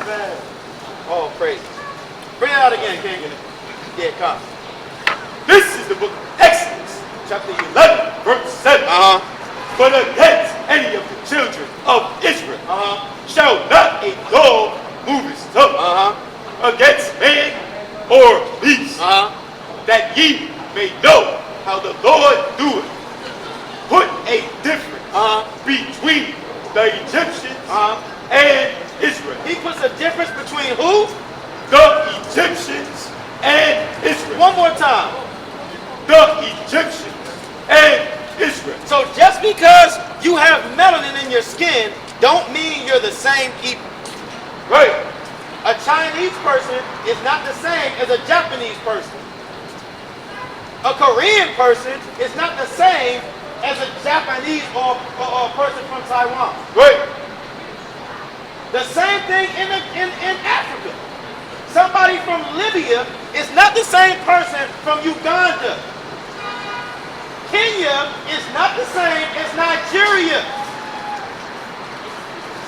Sabbath. Oh, praise. Bring it out again, King. Yeah, come. This is the book of Exodus, chapter 11, verse 7. But against any of the children of Israel shall not a dog move his tongue against man or beast, that ye may know how the Lord doeth. Put a difference between the Egyptians and Israel. He puts a difference between who? The Egyptians and Israel. One more time. The Egyptians and Israel. So just because you have melanin in your skin, don't mean you're the same people. Right. A Chinese person is not the same as a Japanese person. A Korean person is not the same as a Japanese or a person from Taiwan. Right. The same thing in Africa. Somebody from Libya is not the same person from Uganda. Kenya is not the same as Nigeria.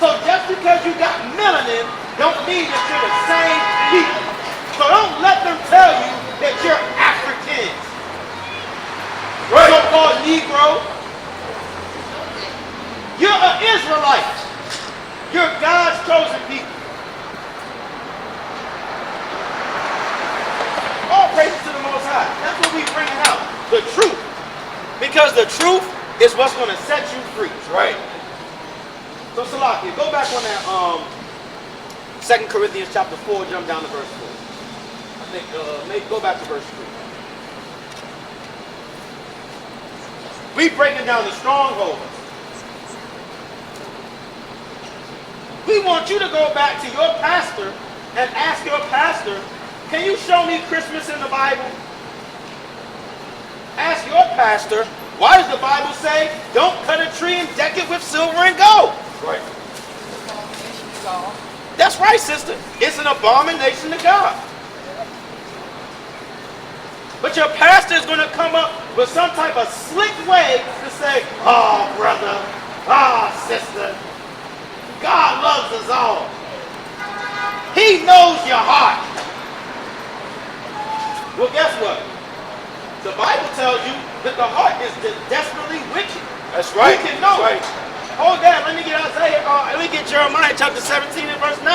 So just because you got melanin don't mean that you're the same people. So don't let them tell you that you're Africans. Right. So-called Negro. You're an Israelite. You're God's chosen people. All praise to the Most High. That's what we bringing out. The truth. Because the truth is what's going to set you free. Right. So Salakia, go back on that 2 Corinthians chapter 4, jump down to verse 4. I think, maybe go back to verse 3. We breaking down the strongholds. We want you to go back to your pastor and ask your pastor, can you show me Christmas in the Bible? Ask your pastor, why does the Bible say, don't cut a tree and deck it with silver and gold? Right. That's right, sister. It's an abomination to God. But your pastor is going to come up with some type of slick way to say, oh, brother, oh, sister, God loves us all. He knows your heart. Well, guess what? The Bible tells you that the heart is desperately wicked. That's right. You can know. That's right. Hold that. Let me get Isaiah. Let me get Jeremiah chapter 17 and verse 9.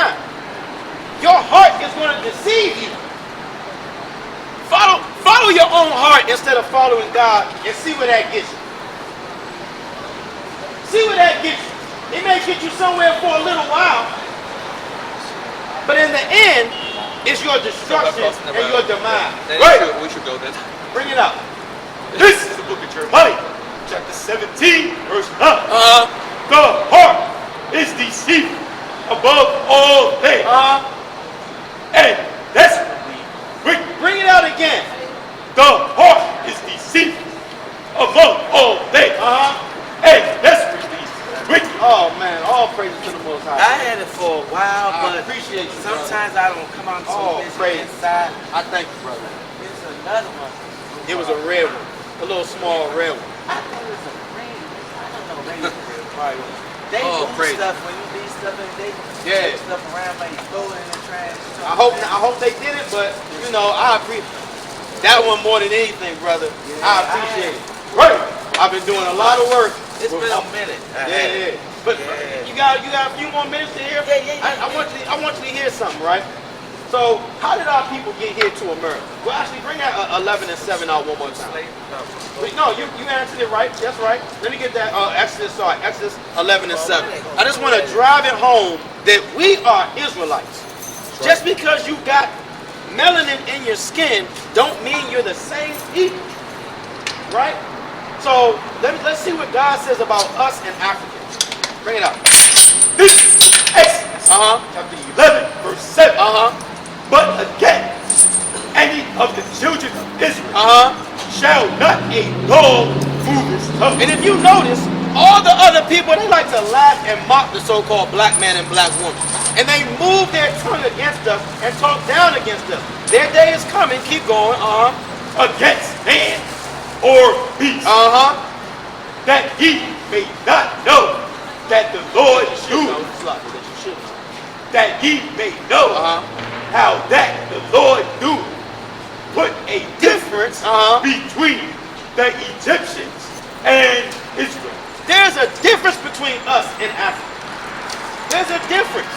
Your heart is going to deceive you. Follow your own heart instead of following God and see where that gets you. See where that gets you. It may get you somewhere for a little while, but in the end, it's your destruction and your demise. Right. We should go then. Bring it up. This is the book of Jeremiah, chapter 17, verse 9. The heart is deceitful above all things, and desperately wicked. Bring it out again. The heart is deceitful above all things, and desperately wicked. Oh man, all praises to the Most High. I had it for a while, I but appreciate you, sometimes I don't come out Oh, so busy praise. inside. I thank you, brother. It's another one. It was a red one, a little small red one. I thought it was a rain. I don't know rain. They Oh, do praise. stuff when you leave stuff and they Yeah. put stuff around, like you throw it in the trash. I hope they did it, but you know, I appreciate that one more than anything, brother. Yeah, I appreciate it. Right. I've been doing a lot of work. It's been a minute. Yeah. But Yeah. you got a few more minutes to hear? Yeah. I want you to hear something, right? So, how did our people get here to America? Well, actually, bring that 11 and 7 out one more time. Wait, no, you answered it right. That's right. Let me get that Exodus 11 and 7. I just want to drive it home that we are Israelites. Just because you got melanin in your skin don't mean you're the same people. Right? So, let's see what God says about us and Africans. Bring it up. This is Exodus, chapter 11, verse 7. But again, any of the children of Israel shall not a dog move his tongue. And if you notice, all the other people, they like to laugh and mock the so-called black man and black woman. And they move their tongue against us and talk down against us. Their day is coming. Keep going. Against man or beast, that he may not know that the Lord doeth, that ye may know how that the Lord do put a difference between the Egyptians and Israel. There's a difference between us and Africa. There's a difference.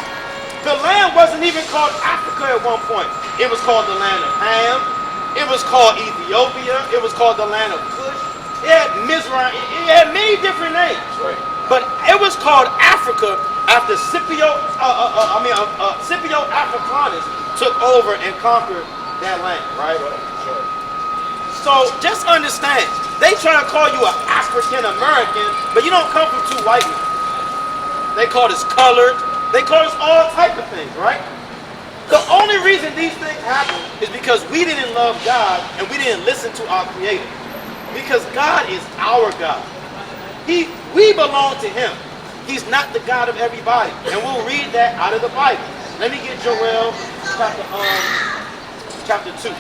The land wasn't even called Africa at one point. It was called the land of Ham. It was called Ethiopia. It was called the land of Cush. It had Mizraim. It had many different names. Right. But it was called Africa after Scipio Africanus took over and conquered that land, right? So just understand, they try to call you an African American, but you don't come from two white men. They call us colored. They call us all type of things, right? The only reason these things happen is because we didn't love God and we didn't listen to our Creator. Because God is our God. We belong to Him. He's not the God of everybody. And we'll read that out of the Bible. Let me get Joel chapter 2.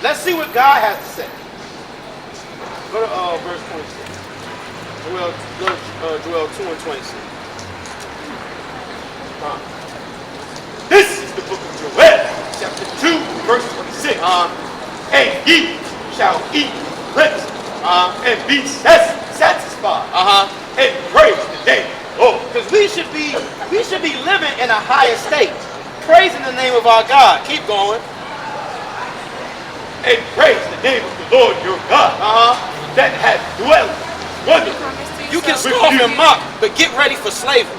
Let's see what God has to say. Go to verse 26. Joel 2 and 26. This is the book of Joel, chapter 2, verse 26. And ye shall eat plenty and be satisfied and praise the name of the Lord. Because we should be living in a higher state, praising the name of our God. Keep going. And praise the name of the Lord your God that hath dwelt wonderfully. You can scoff and mock, but get ready for slavery.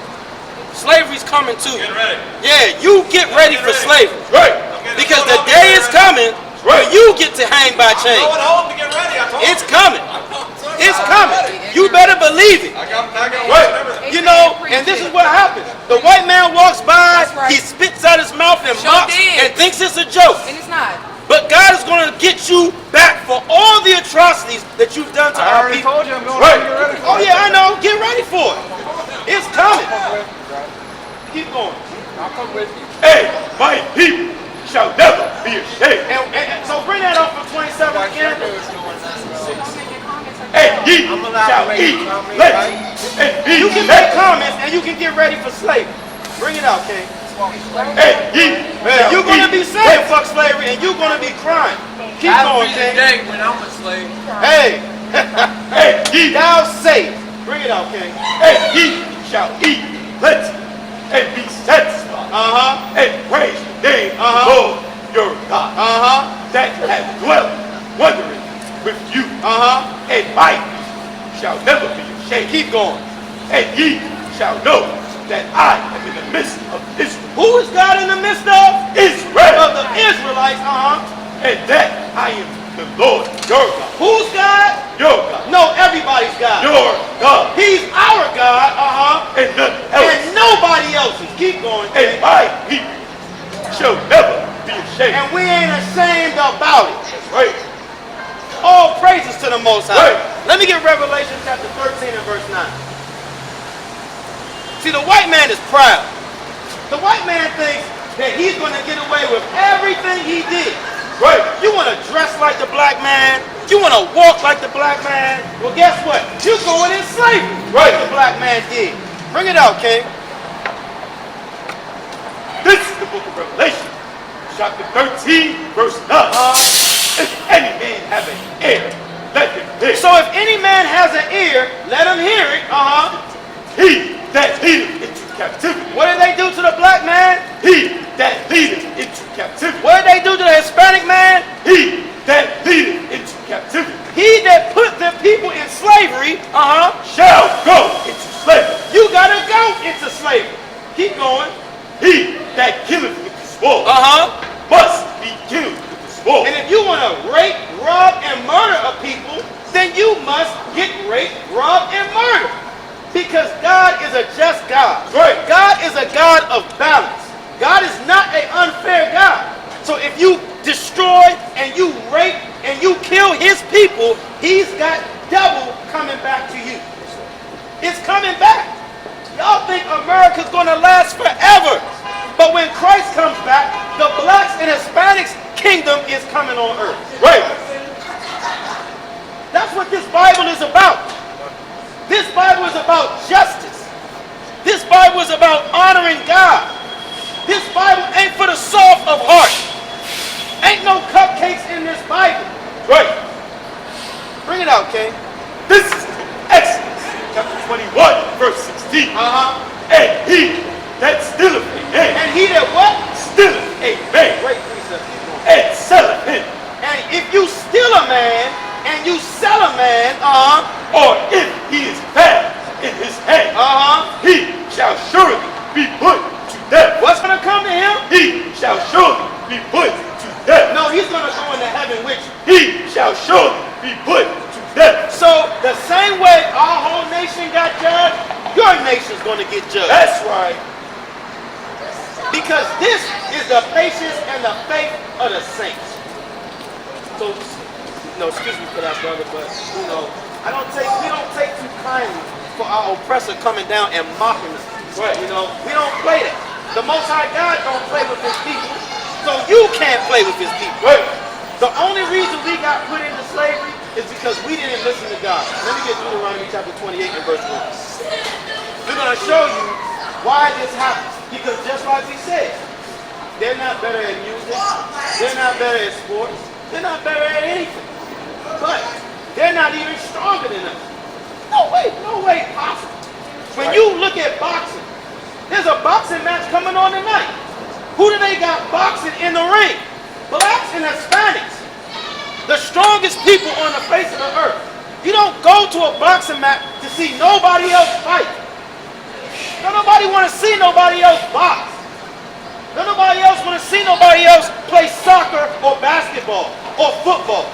Slavery's coming to you. Get ready. Yeah, you get ready for slavery. Right. Because the day is coming where you get to hang by chains. Going home to get ready. I told It's you. coming. It's I'm coming. ready. You better believe it. I got Right. everything. You know, and this is what happens. The white man walks by, That's right. he spits out his mouth and Sure mocks did. and thinks it's a joke. And it's not. But God is going to get you back for all the atrocities that you've done to our people. told you I'm going Right. to get ready. Oh yeah, I know. Get ready for it. It's coming. Keep going. I'll come with you. And my people shall never be ashamed. And so bring that up from 27 again. And ye shall eat plenty and be You can make satisfied. comments and you can get ready for slavery. Bring it out, King. And ye shall You're going to eat be saying plenty. fuck slavery and you're going to be crying. Keep That'll going, be the King. day when I'm a slave. Hey, And ye thou say. Bring it out, King. And ye shall eat plenty and be satisfied and praise the name of the Lord your God that hath dwelt wondering with you. And my people shall never be ashamed. Keep going. And ye shall know that I am in the midst of Israel. Who is God in the midst of? Israel. Of the Israelites. And that I am the Lord your God. Who's God? Your God. No, everybody's God. Your God. He's our God. And none else. And nobody else's. Keep going, And King. my people shall never be ashamed. And we ain't ashamed about it. Right. All praises to the Most High. Right. Let me get Revelation chapter 13 and verse 9. See, the white man is proud. The white man thinks that he's going to get away with everything he did. Right. You want to dress like the black man. You want to walk like the black man. Well, guess what? You're going in slavery Right. like the black man did. Bring it out, King. This is the book of Revelation, chapter 13, verse 9. If any man have an ear, let him hear. So if any man has an ear, let him hear it. He that leadeth into captivity, What did they do to the black man? he that leadeth into captivity, What did they do to the Hispanic man? he that leadeth into captivity He that put the people in slavery, shall go into slavery. you gotta go into slavery. Keep going. He that killeth with the sword must be killed with the sword. And if you want to rape, rob, and murder a people, then you must get raped, robbed, and murdered. Because God is a just God. Right. God is a God of balance. God is not an unfair God. So if you destroy and you rape and you kill his people, he's got double coming back to you. It's coming back. Y'all think America's going to last forever. But when Christ comes back, the blacks and Hispanics kingdom is coming on earth. Right. That's what this Bible is about. This Bible is about justice. This Bible is about honoring God. This Bible ain't for the soft of heart. Ain't no cupcakes in this Bible. Right. Bring it out, King. This is Exodus chapter 21, verse 16. And he that stealeth a man, And he that what? stealeth a man, Great precept. Keep going. and selleth him, And if you steal a man and you sell a man, or if he is found in his hand, he shall surely be put to death. what's gonna come to him? He shall surely be put to death. No, he's gonna go into heaven with you. He shall surely be put to death. So the same way our whole nation got judged, your nation's gonna get judged. That's right. Because this is the patience and the faith of the saints. So, excuse me for that, brother, but we don't take too kindly for our oppressor coming down and mocking us. Right. We don't play that. The Most High God don't play with his people, so you can't play with his people. Right. The only reason we got put into slavery is because we didn't listen to God. Let me get Deuteronomy chapter 28 and verse 1. We're going to show you why this happens. Because just like we said, they're not better at music, they're not better at sports, they're not better at anything. But they're not even stronger than us. No way possible. When you look at boxing, there's a boxing match coming on tonight. Who do they got boxing in the ring? Blacks and Hispanics. The strongest people on the face of the earth. You don't go to a boxing match to see nobody else fight. Don't nobody want to see nobody else box. Don't nobody else want to see nobody else play soccer or basketball or football.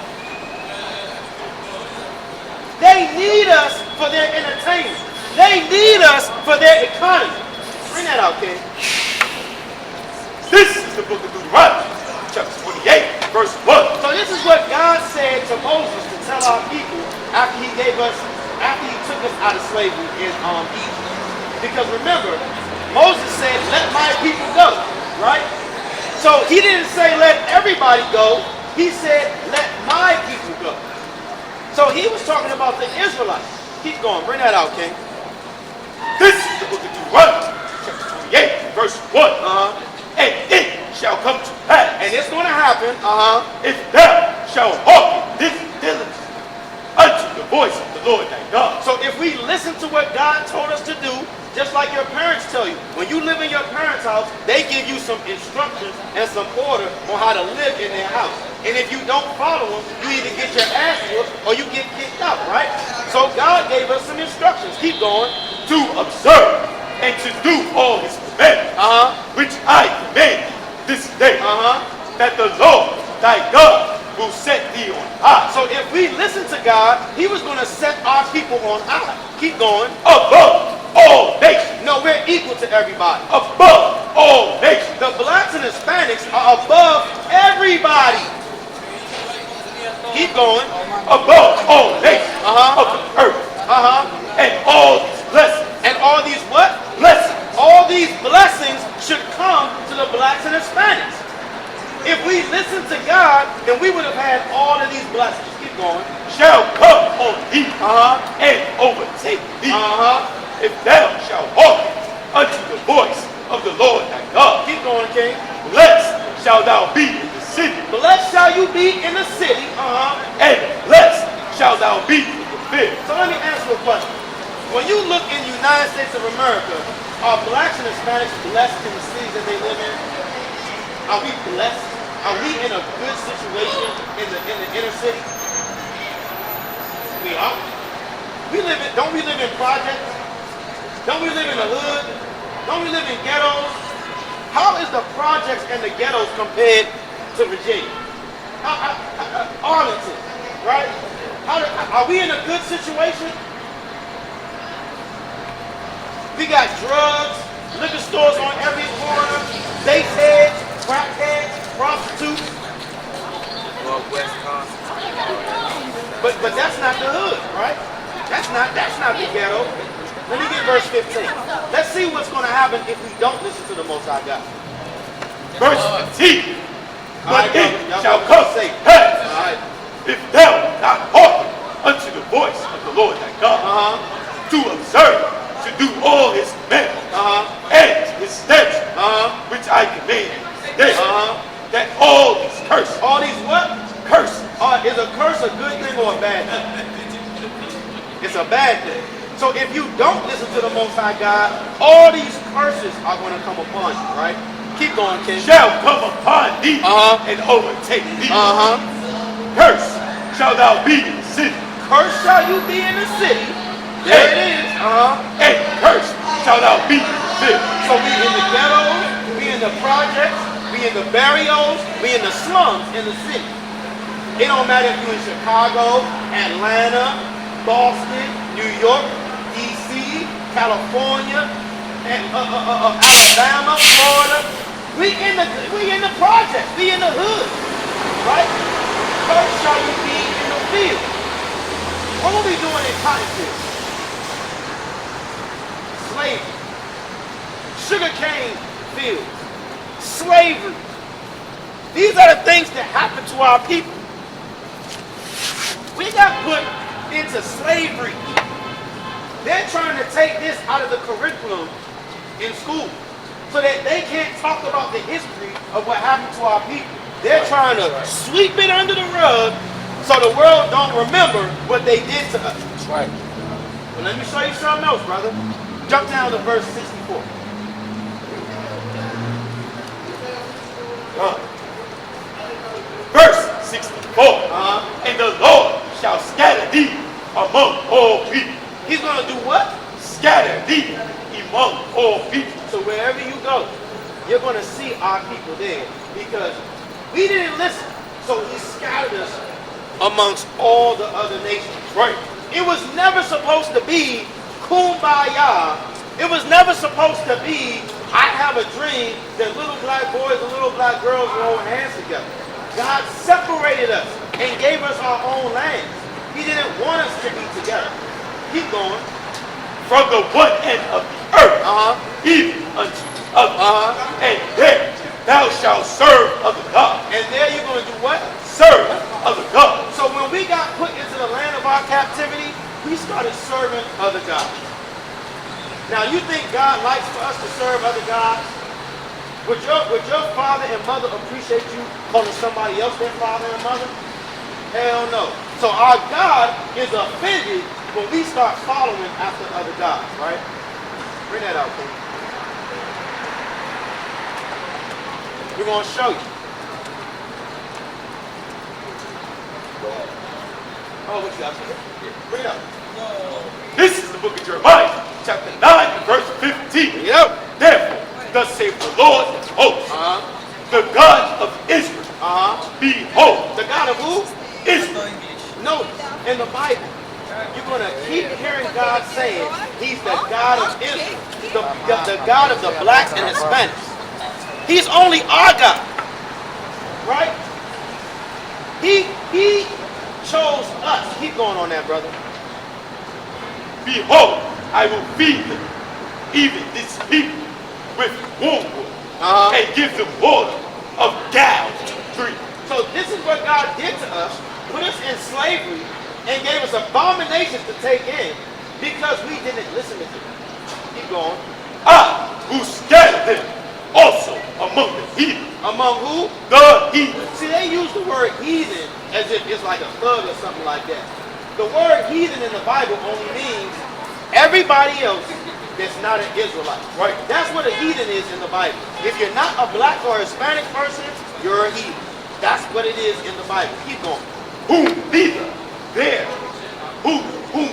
They need us for their entertainment. They need us for their economy. Bring that out, King. This is the book of Deuteronomy, chapter 28, verse 1. So this is what God said to Moses to tell our people after he took us out of slavery in Egypt. Because remember, Moses said, let my people go, right? So he didn't say let everybody go. He said, let my people go. So he was talking about the Israelites. Keep going. Bring that out, King. This is the book of Deuteronomy, chapter 28, verse 1. And it shall come to pass, And it's going to happen, if thou shalt hearken this diligence unto the voice of the Lord thy God. So if we listen to what God told us to do, just like your parents tell you, when you live in your parents' house, they give you some instructions and some order on how to live in their house. And if you don't follow them, you either get your ass whooped or you get kicked out, right? So God gave us some instructions. Keep going. To observe and to do all his commandments, which I command thee this day, that the Lord thy God will set thee on high. So if we listen to God, he was going to set our people on high. Keep going. Above all nations. No, we're equal to everybody. Above all nations. The blacks and Hispanics are above everybody. Keep going. Above all nations of the earth. And all these blessings. And all these what? Blessings. All these blessings should come to the blacks and Hispanics. If we listened to God, then we would have had all of these blessings. Keep going. Shall come on thee and overtake thee. If thou shalt hearken unto the voice of the Lord thy God. Keep going, King. Blessed shalt thou be in the city, Blessed shall you be in the city. and blessed shalt thou be in the field. So let me ask you a question. When you look in the United States of America, are blacks and Hispanics blessed in the cities that they live in? Are we blessed? Are we in a good situation in the inner city? We are. Don't we live in projects? Don't we live in the hood? Don't we live in ghettos? How is the projects and the ghettos compared to Virginia? Arlington, right? Are we in a good situation? We got drugs, liquor stores on every corner, base heads, crack heads, prostitutes. Well, Wisconsin. But that's not the hood, right? That's not the ghetto. Let me get verse 15. Let's see what's going to happen if we don't listen to the Most High God. Verse 15. But Alright, it y'all shall go come say. to pass, Alright. if thou not hearken unto the voice of the Lord thy God, to observe to do all his commandments and his statutes, which I command today, that all these curses, All these what? curses, Is a curse a good thing or a bad thing? It's a bad thing. So if you don't listen to the Most High God, all these curses are going to come upon you, right? Keep going, King. shall come upon thee and overtake thee. Curse shall thou be in the city, Curse shall you be in the city. There it is. and curse shall thou be in the field. So we in the ghettos, we in the projects, we in the barrios, we in the slums in the city. It don't matter if you're in Chicago, Atlanta, Boston, New York, DC, California, and Alabama, Florida. We in the projects, we in the hood, right? Curse shall you be in the field. What were we doing in cotton fields? Slavery. Sugarcane fields. Slavery. These are the things that happen to our people. We got put into slavery. They're trying to take this out of the curriculum in school so that they can't talk about the history of what happened to our people. They're trying to sweep it under the rug so the world don't remember what they did to us. That's right. Well, let me show you something else, brother. Jump down to verse 64. Verse 64. And the Lord shall scatter thee among all people. He's going to do what? Scatter thee among all people. So wherever you go, you're going to see our people there because we didn't listen. So he scattered us amongst all the other nations. Right. It was never supposed to be kumbaya. It was never supposed to be, I have a dream that little black boys and little black girls were holding hands together. God separated us and gave us our own land. He didn't want us to be together. Keep going. From the one end of the earth, even unto the other. And there thou shalt serve other gods. And there you're going to do what? Serve other gods. So when we got put into the land of our captivity, we started serving other gods. Now you think God likes for us to serve other gods? Would your father and mother appreciate you calling somebody else their father and mother? Hell no. So our God is offended when we start following after other gods, right? Bring that out, please. We're going to show you. Oh, what you got? Bring it up. This is the book of Jeremiah, chapter 9 and verse 15. Yep. Therefore, thus saith the Lord of hosts, the God of Israel. Behold, The God of who? Israel. Notice, in the Bible, you're going to keep hearing God saying he's the God of Israel, the God of the blacks and Hispanics. He's only our God, right? He chose us. Keep going on that, brother. Behold, I will feed them, even this people, with wormwood, and give them water of gall to drink. So this is what God did to us, put us in slavery, and gave us abominations to take in because we didn't listen to him. Keep going. I will scatter them also among the heathen. Among who? The heathen. See, they use the word heathen as if it's like a thug or something like that. The word heathen in the Bible only means everybody else that's not an Israelite. Right. That's what a heathen is in the Bible. If you're not a black or Hispanic person, you're a heathen. That's what it is in the Bible. Keep going. Whom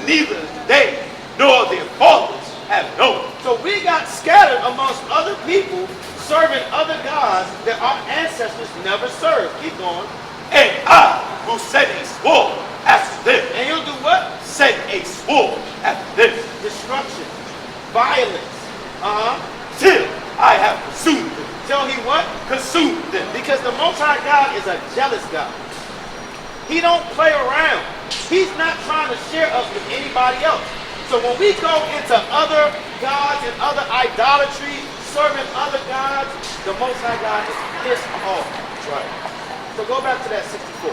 neither they nor their fathers have known. So we got scattered amongst other people serving other gods that our ancestors never served. Keep going. And I will set a sword after them. And you'll do what? Set a sword after them. Destruction. Violence. Till I have consumed them. Tell he what? Consumed them. Because the Most High God is a jealous God. He don't play around. He's not trying to share us with anybody else. So when we go into other gods and other idolatry, serving other gods, the Most High God is pissed off. That's right. So go back to that 64.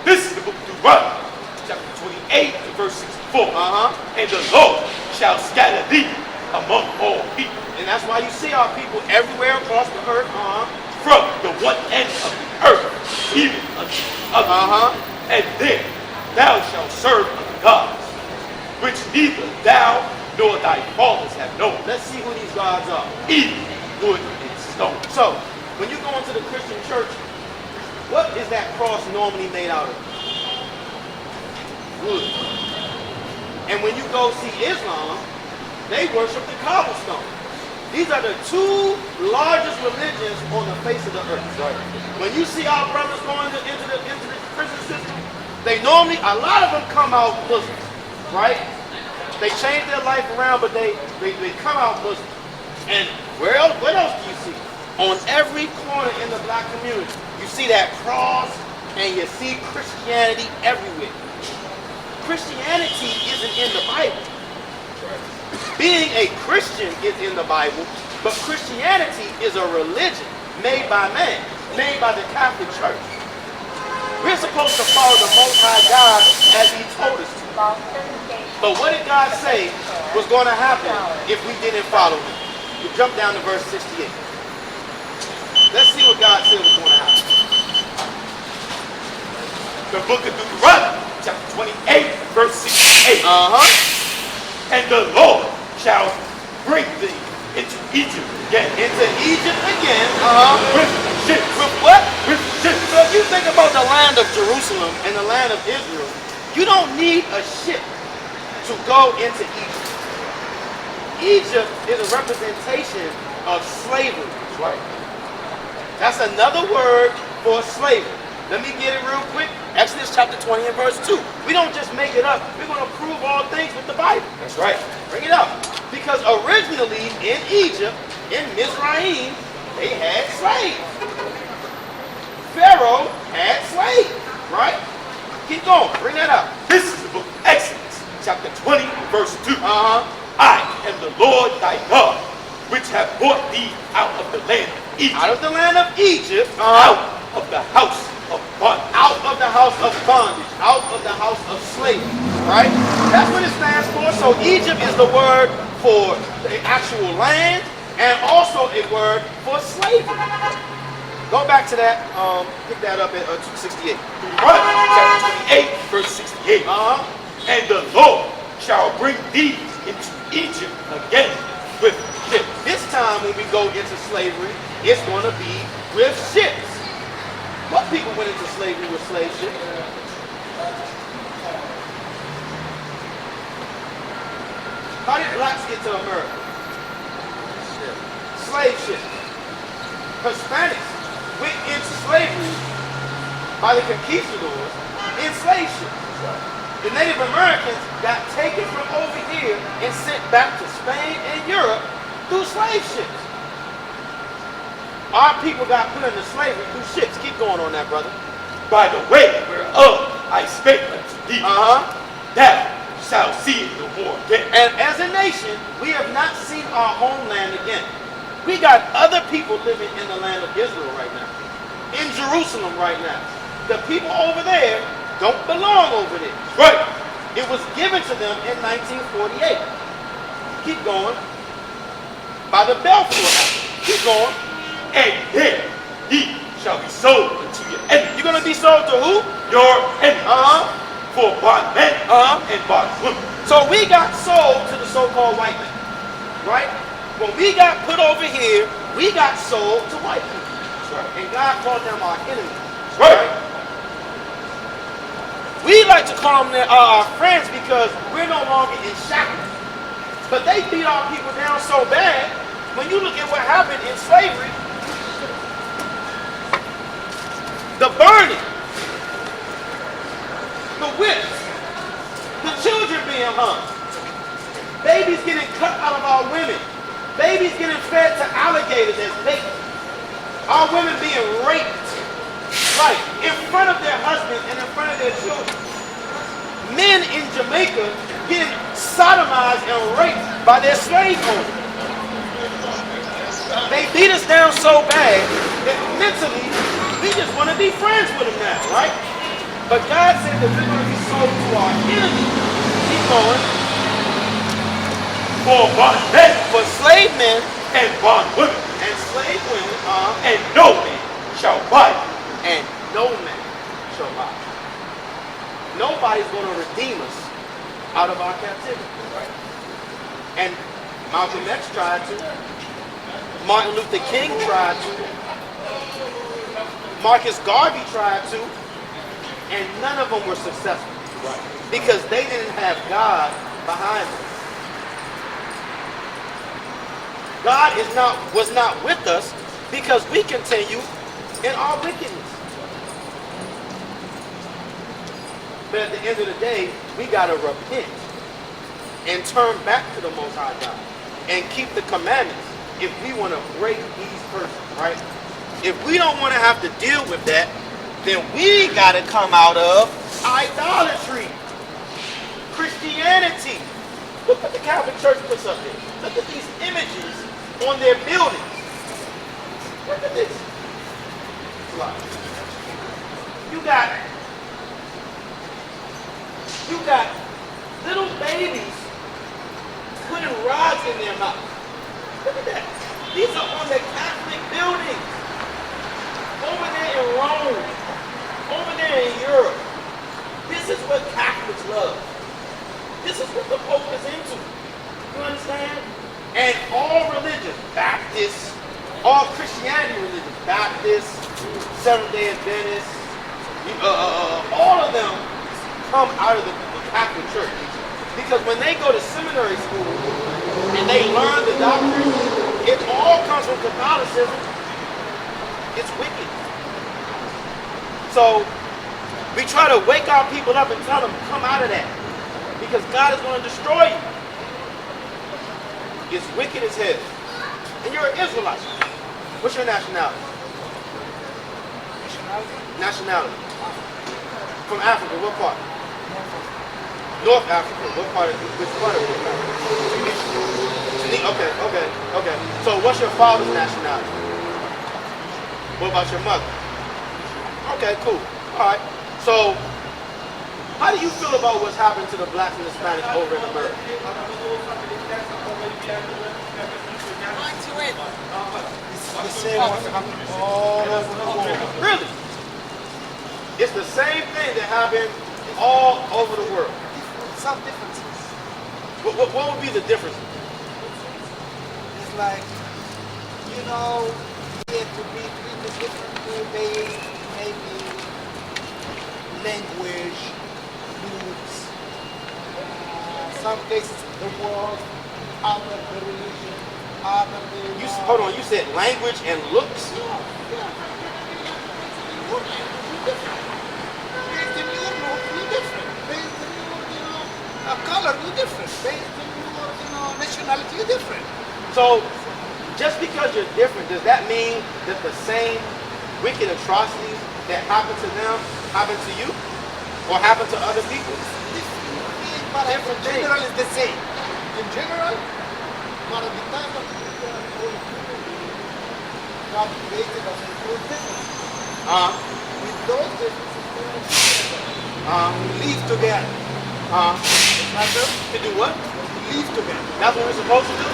This is the book of Deuteronomy, chapter 28 and verse 64. And the Lord shall scatter thee among all people. And that's why you see our people everywhere across the earth. From the one end of the earth even unto the other. And then thou shalt serve other gods, which neither thou nor thy fathers have known. Let's see who these gods are. Even wood and stone. So, when you go into the Christian church, what is that cross normally made out of? Wood. And when you go see Islam, they worship the cobblestone. These are the two largest religions on the face of the earth. Right. When you see our brothers going into the prison system, they normally, a lot of them come out Muslims, right? They change their life around, but they come out Muslim. And what else do you see? On every corner in the black community, you see that cross, and you see Christianity everywhere. Christianity isn't in the Bible. Being a Christian is in the Bible, but Christianity is a religion made by man, made by the Catholic Church. We're supposed to follow the Most High God as He told us to. But what did God say was going to happen if we didn't follow Him? You jump down to verse 68. Let's see what God said was going to happen. The book of Deuteronomy, chapter 28, verse 68. And the Lord shall bring thee into Egypt again. Into Egypt again. With ships. With what? With ships. So if you think about the land of Jerusalem and the land of Israel, you don't need a ship to go into Egypt. Egypt is a representation of slavery. Right. That's another word for slavery. Let me get it real quick. Exodus chapter 20 and verse 2. We don't just make it up. We're going to prove all things with the Bible. That's right. Bring it up. Because originally in Egypt, in Mizraim, they had slaves. Pharaoh had slaves, right? Keep going. Bring that up. This is the book of Exodus, chapter 20, verse 2. I am the Lord thy God, which have brought thee out of the land of Egypt. Out of the land of Egypt. Out of the house of bondage. Out of the house of bondage. Out of the house of slavery. Right? That's what it stands for. So Egypt is the word for the actual land and also a word for slavery. Go back to that. Pick that up at 268. Deuteronomy chapter 28, verse 68. And the Lord shall bring thee into Egypt again with ships. This time when we go into slavery, it's going to be with ships. What people went into slavery with slave ships? How did blacks get to America? Slave ships. Hispanics went into slavery by the conquistadors in slave ships. The Native Americans got taken from over here and sent back to Spain and Europe through slave ships. Our people got put into slavery through ships. Keep going on that, brother. By the way whereof I spake unto thee, thou shalt see it no more again. And as a nation, we have not seen our homeland again. We got other people living in the land of Israel right now. In Jerusalem right now. The people over there don't belong over there. Right. It was given to them in 1948. Keep going. By the Balfour Act. Keep going. And then ye shall be sold unto your enemies. You're going to be sold to who? Your enemies. For bondmen and bondwomen. So we got sold to the so-called white man. Right? When we got put over here, we got sold to white people. Right. And God called them our enemies. Right. We like to call them our friends because we're no longer in shackles. But they beat our people down so bad, when you look at what happened in slavery, the burning, the whips, the children being hung, babies getting cut out of our women, babies getting fed to alligators as bait, our women being raped, right, in front of their husbands and in front of their children. Men in Jamaica getting sodomized and raped by their slave owners. They beat us down so bad that mentally we just want to be friends with them now, right? But God said that we're going to be sold to our enemies. Keep going. For bondmen For slave men and bondwomen, and slave women, and no man shall buy you. and no man shall buy. Nobody's going to redeem us out of our captivity. And Malcolm X tried to. Martin Luther King tried to. Marcus Garvey tried to. And none of them were successful. Because they didn't have God behind them. God was not with us because we continue in our wickedness. But at the end of the day, we got to repent and turn back to the Most High God and keep the commandments if we want to break these curses, right? If we don't want to have to deal with that, then we got to come out of idolatry, Christianity. Look what the Catholic Church puts up there. Look at these images on their buildings. Look at this. You got little babies putting rods in their mouth. Look at that. These are on the Catholic buildings. Over there in Rome. Over there in Europe. This is what Catholics love. This is what the Pope is into. You understand? And all religions, Baptists, all Christianity religions, Baptists, Seventh-day Adventists, all of them come out of the Catholic Church. Because when they go to seminary school and they learn the doctrine, it all comes from Catholicism. It's wicked. So we try to wake our people up and tell them, come out of that. Because God is going to destroy you. It's wicked as hell. And you're an Israelite. What's your nationality? Nationality. From Africa, what part? North Africa. What part of which part of North Africa? Okay. So what's your father's nationality? What about your mother? Okay, cool. Alright. So how do you feel about what's happened to the blacks and Hispanics over in America? The same what's happening all over the world. Really? It's the same thing that happened all over the world. Some differences. What would be the difference? It's like, you know, we have to be treated differently, maybe language, looks, some cases the world, other the religion, other the... Hold on, you said language and looks? Based on your look, you're different. Based on your, color, you're different. Based on your, nationality, you're different. So, just because you're different, does that mean that the same wicked atrocities that happen to them happen to you? Or happen to other people? But in general, it's the same. In general, but at the time of God created us with differences. With those differences, we live together. To do what? Live together. That's what we're supposed to do?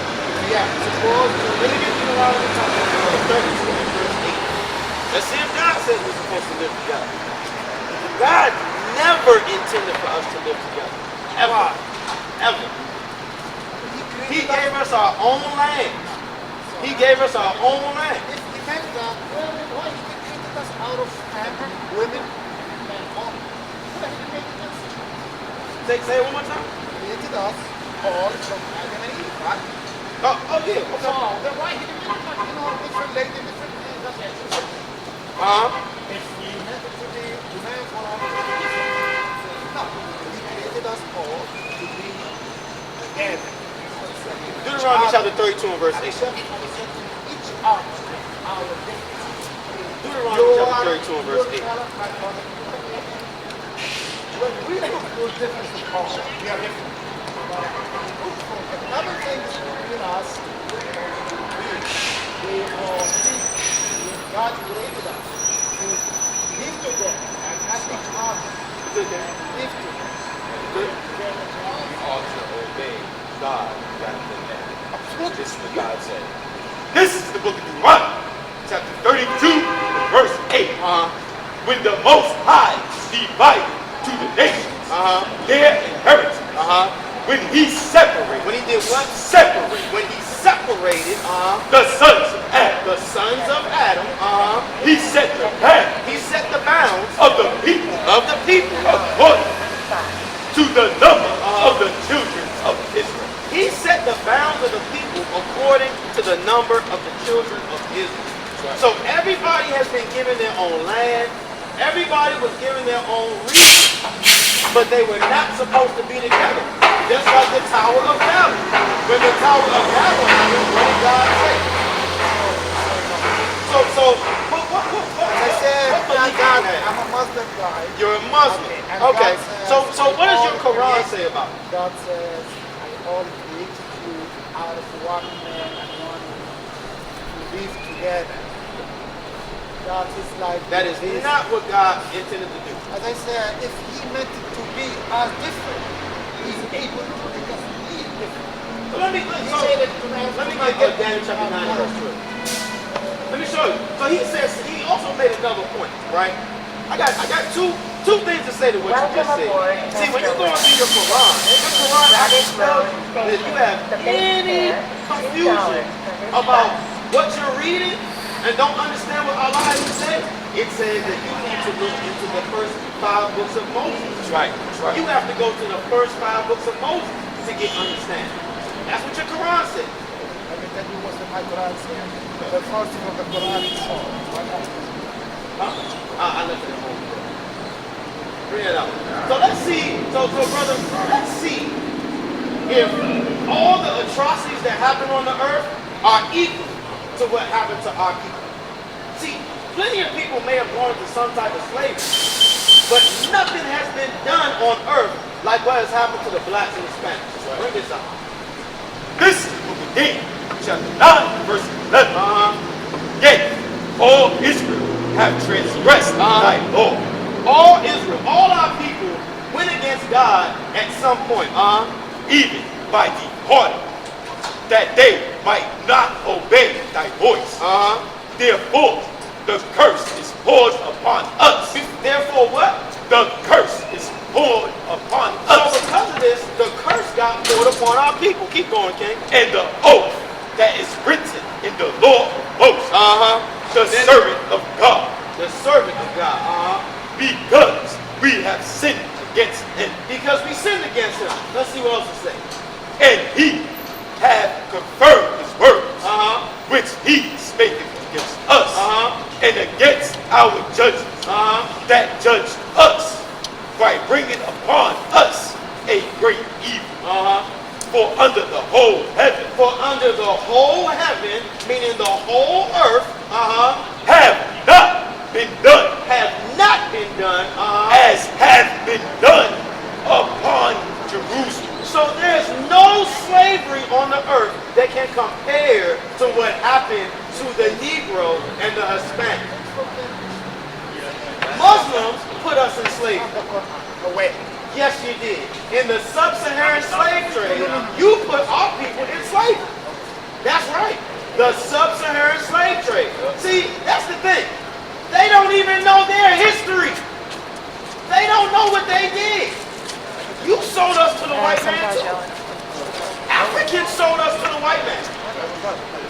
Yeah, supposed to. Let me get you a lot of the time. 32 and verse 8. Let's see if God says we're supposed to live together. God never intended for us to live together. Ever. Ever. He gave us our own land. He gave us our own land. It depends on why He created us out of men, women, and all. Why He created us? Say it one more time. Created us all from Adam and Eve, right? Oh yeah. So then why He didn't make different lady, different things? That's it. If He meant it to be man for all, no. He created us all to be together. Deuteronomy chapter 32 and verse 8. Each of our differences. Deuteronomy chapter 32 and verse 8. When we look those differences apart, we are different. Another thing in us, we are God created us to live together and not each other. Live together. book? This is what God said. This is the book of Deuteronomy, chapter 32, verse 8. When the Most High divided to the nations their inheritance, when he separated, When he did what? separate When he separated the sons of Adam, the sons of Adam, he set the path he set the bounds of the people of the people. according to the number of the children of Israel. He set the bounds of the people according to the number of the children of Israel. So everybody has been given their own land. Everybody was given their own region, but they were not supposed to be together. Just like the Tower of Babel. When the Tower of Babel happened, what did God say? What I said, what belief do God, you have? I'm a Muslim guy. You're a Muslim. Okay, and Okay. God says, So what does your all Quran created- say about it? God says, I all created you out of one man and one woman to live together. God is like That is this. not what God intended to do. As I said, if he meant it to be as different, he's able to make us live different. So let me get Daniel chapter 9 and verse 12. Let me show you. So he says, he also made another point, right? I got two things to say to what you just said. See, when you go and read your Quran actually tells you that you have any confusion about what you're reading and don't understand what Allah has said, it says that you need to look into the first 5 books of Moses. That's right. You have to go to the first 5 books of Moses to get understanding. That's what your Quran said. Let me tell you what my Quran says. The first thing of the Quran is all. I left it at home. Bring it out. So let's see. So brother, let's see if all the atrocities that happen on the earth are equal to what happened to our people. See, plenty of people may have gone into some type of slavery, but nothing has been done on earth like what has happened to the blacks and the Spanish. Bring this out. This is the book of Daniel, chapter 9, verse 11. Yet all Israel have transgressed thy law. All Israel, all our people went against God at some point. Even by departing, that they might not obey thy voice. Therefore, the curse is poured upon us. Therefore, what? The curse is poured upon So us. because of this, the curse got poured upon our people. Keep going, King. And the oath that is written in the law of Moses, the servant of God, The servant of God. because we have sinned against him. Because we sinned against him. Let's see what else it says. And he hath confirmed his words, which he spake against us, and against our judges that judged us, by bringing upon us a great evil. For under the whole heaven, Meaning the whole earth, have not been done have not been done. as hath been done upon Jerusalem. So there's no slavery on the earth that can compare to what happened to the Negro and the Hispanic. Muslims put us in slavery. Away. Yes, you did. In the sub-Saharan slave trade, you put our people in slavery. That's right. The sub-Saharan slave trade. See, that's the thing. They don't even know their history. They don't know what they did. You sold us to the white man too. Africans sold us to the white man.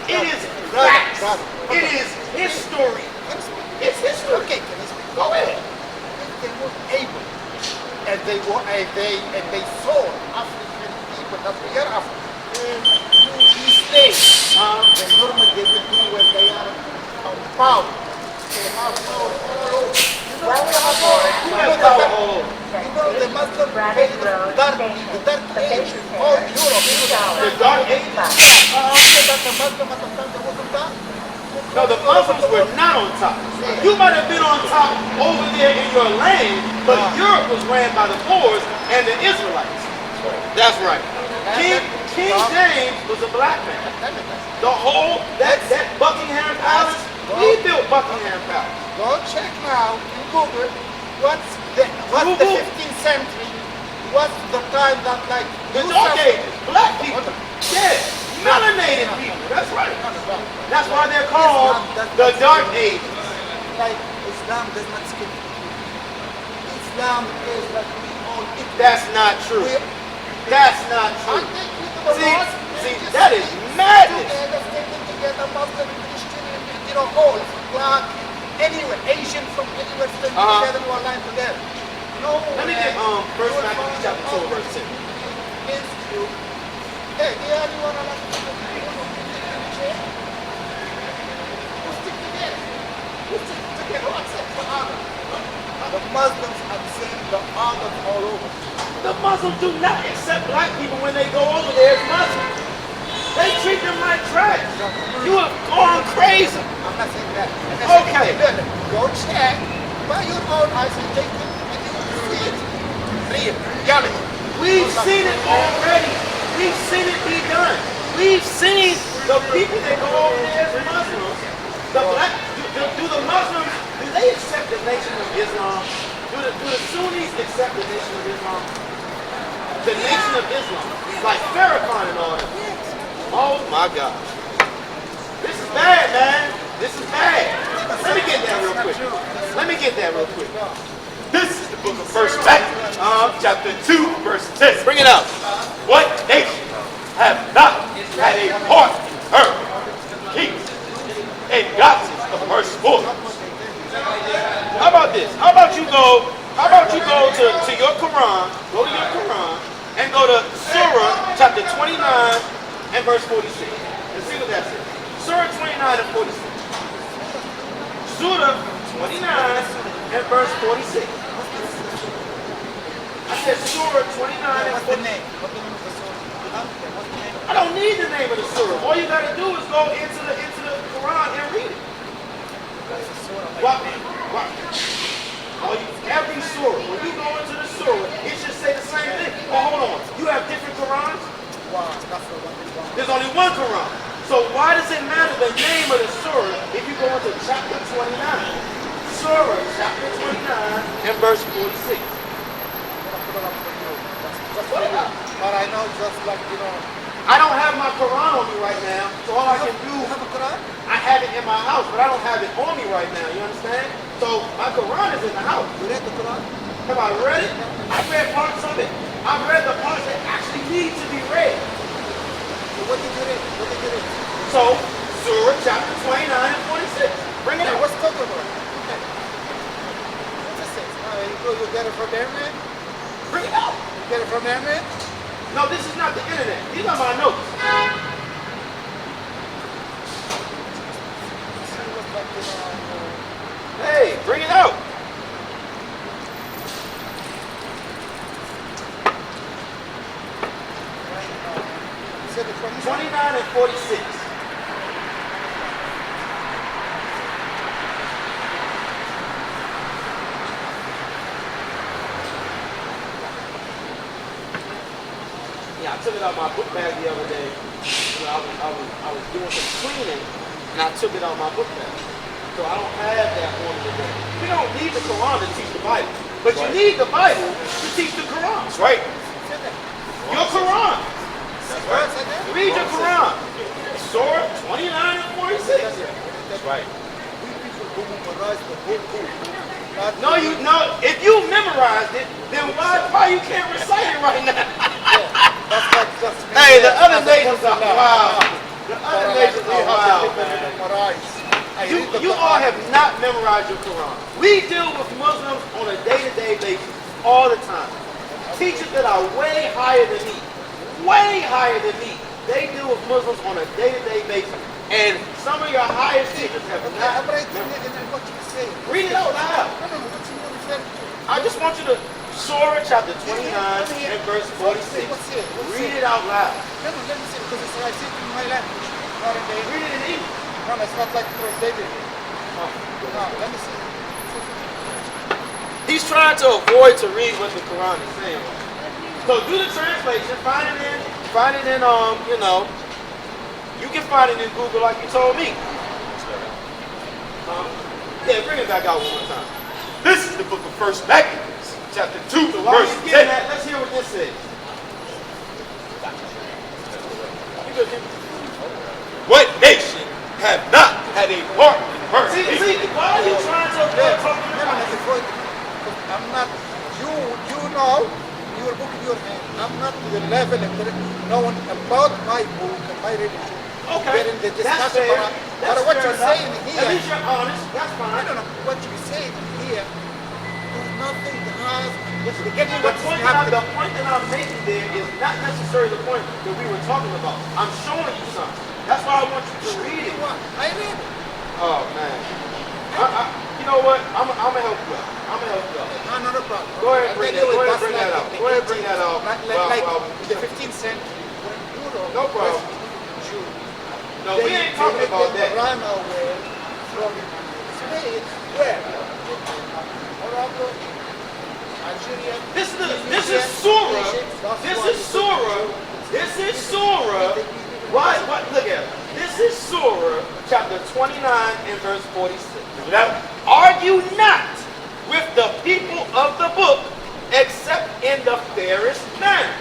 It is facts. It is history. It's history. Okay, can I speak? Go ahead. They were able, and they sold African people that we are African to these states. The normally they will do when they are on power. They have power all over. Who has power all over? You know the Muslim the dark age, all Europe. The Dark Ages? That the Muslim at the time there wasn't that. No, the Muslims were not on top. You might have been on top over there in your land, but Europe was ran by the Moors and the Israelites. That's right. King James was a black man. The whole, that Buckingham Palace, he built Buckingham Palace. Go check now in Google what's the Google. 15th century, what's the time that like The you Dark suffer- Ages, black people. Yeah, melanated people. That's right. That's why they're called the Dark Age. Like Islam does not skip. Islam is that we all equal. That's not true. We- That's not I true. think you know, the See, mosque, see, religious that is things madness. Together, taken together, Muslim, Christian, you know, all black, anywhere, Asian from anywhere, still together, we are aligned together. No. Let me man, get First you will Maccabees find chapter 2 all verse 10. against you. Hey, yeah, you want to like we stick together. We stick together. Who accepts the other? The Muslims accept the others all over. The Muslims do not accept black people when they go over there as Muslims. They treat them like trash. You have gone crazy. I'm not saying that. I'm not saying Okay. that. Go check by your own eyes and take it and you will see it. Real. Reality. We've seen it already. We've seen it be done. We've seen the people that go over there as Muslims. The black, do the Muslims, do they accept the Nation of Islam? Do the Sunnis accept the Nation of Islam? The Nation of Islam, like Farrakhan and all that. Oh my God. This is bad, man. This is bad. Let me get that real quick. Let me get that real quick. This is the book of First Maccabees, chapter 2, verse 10. Bring it out. What nation have not had a part in her, kings, and goddesses of her spoils? How about this? How about you go to your Quran, go to your Quran, and go to Surah chapter 29 and verse 46. And see what that says. Surah 29 and 46. Surah 29 and verse 46. I said Surah 29 and What's the 46. name? What's the name of the soul? What's the name? I don't need the name of the surah. All you gotta do is go into the Quran and read it. What? Every surah, when you go into the surah, it should say the same thing. Oh, hold on. You have different Qurans? Wow, that's the one. There's only one Quran. So why does it matter the name of the surah if you go into chapter 29? Surah chapter 29 and verse 46. But I know just like, you know. I don't have my Quran on me right now, so all I can do, You have a Quran? I have it in my house, but I don't have it on me right now, you understand? So my Quran is in the house. You read the Quran? Have I read it? I read parts of it. I read the parts that actually need to be read. So what did you read? What did you read? So, Surah chapter 29 and 46. Bring it Hey, out. what's talking about? Okay. What's this say? You get it from there, man? Bring it out. You get it from there, man? No, this is not the internet. These are my notes. Hey, bring it out. You said the 29 and 46. Yeah, I took it out my book bag the other day. You know, I was doing some cleaning, and I took it out my book bag. So I don't have that on me today. We don't need the Quran to teach the Bible, but you need the Bible to teach the Quran. That's right. Your Quran. That's right. Read your Quran. Surah 29 and 46. That's right. We people who memorize the whole book. No, if you memorized it, then why you can't recite it right now? That's not just me. Hey, the other As a nations are Muslim, wild. The But other like, nations we are have wild, to man. memorize. I read the You all Quran. have not memorized your Quran. We deal with Muslims on a day-to-day basis all the time. Teachers that are way higher than me. Way higher than me. They deal with Muslims on a day-to-day basis. And some of your highest teachers have Okay, not I'm right memorized. in what you say. Read it out loud. No, what you referring to? I just want you to Surah chapter 29 and verse 46. What's it? Read it out loud. No, let me see, because it's I see it in my language. Not in the Read it in English. No, it's not like translated. No, let me see. He's trying to avoid to read what the Quran is saying. So do the translation, find it in, you can find it in Google like you told me. Yeah, bring it back out one more time. This is the book of First Maccabees, chapter 2, So while verse you're getting 10. that, let's hear what this says. You good, Jimmy? What nation have not had a part in her See, history? why are you trying to talk about it? I'm not, you know, your book in your hand. I'm not to the level of knowing about my book and my religion. Okay, Getting the that's discussion fair. about That's what fair you're enough. saying At here. least you're honest. That's I fine. don't know what you're saying here. There's nothing that has. The point that I'm making there is not necessarily the point that we were talking about. I'm showing you something. That's why I want you to read it. I read it. Oh man. You know what? I'm gonna help you out. I'm gonna help you out. No, not a problem. Go ahead and bring that. Go ahead and bring that out. Go ahead and bring that out. Like in the 15th century, when Europe No problem. was Jew, No, we ain't talking about that. Ran away from Spain. Where? Morocco, Algeria. This is Surah. This is Surah. This is Surah. Why? What? Look at it. This is Surah, chapter 29 and verse 46. Now, argue not with the people of the book, except in the fairest manner,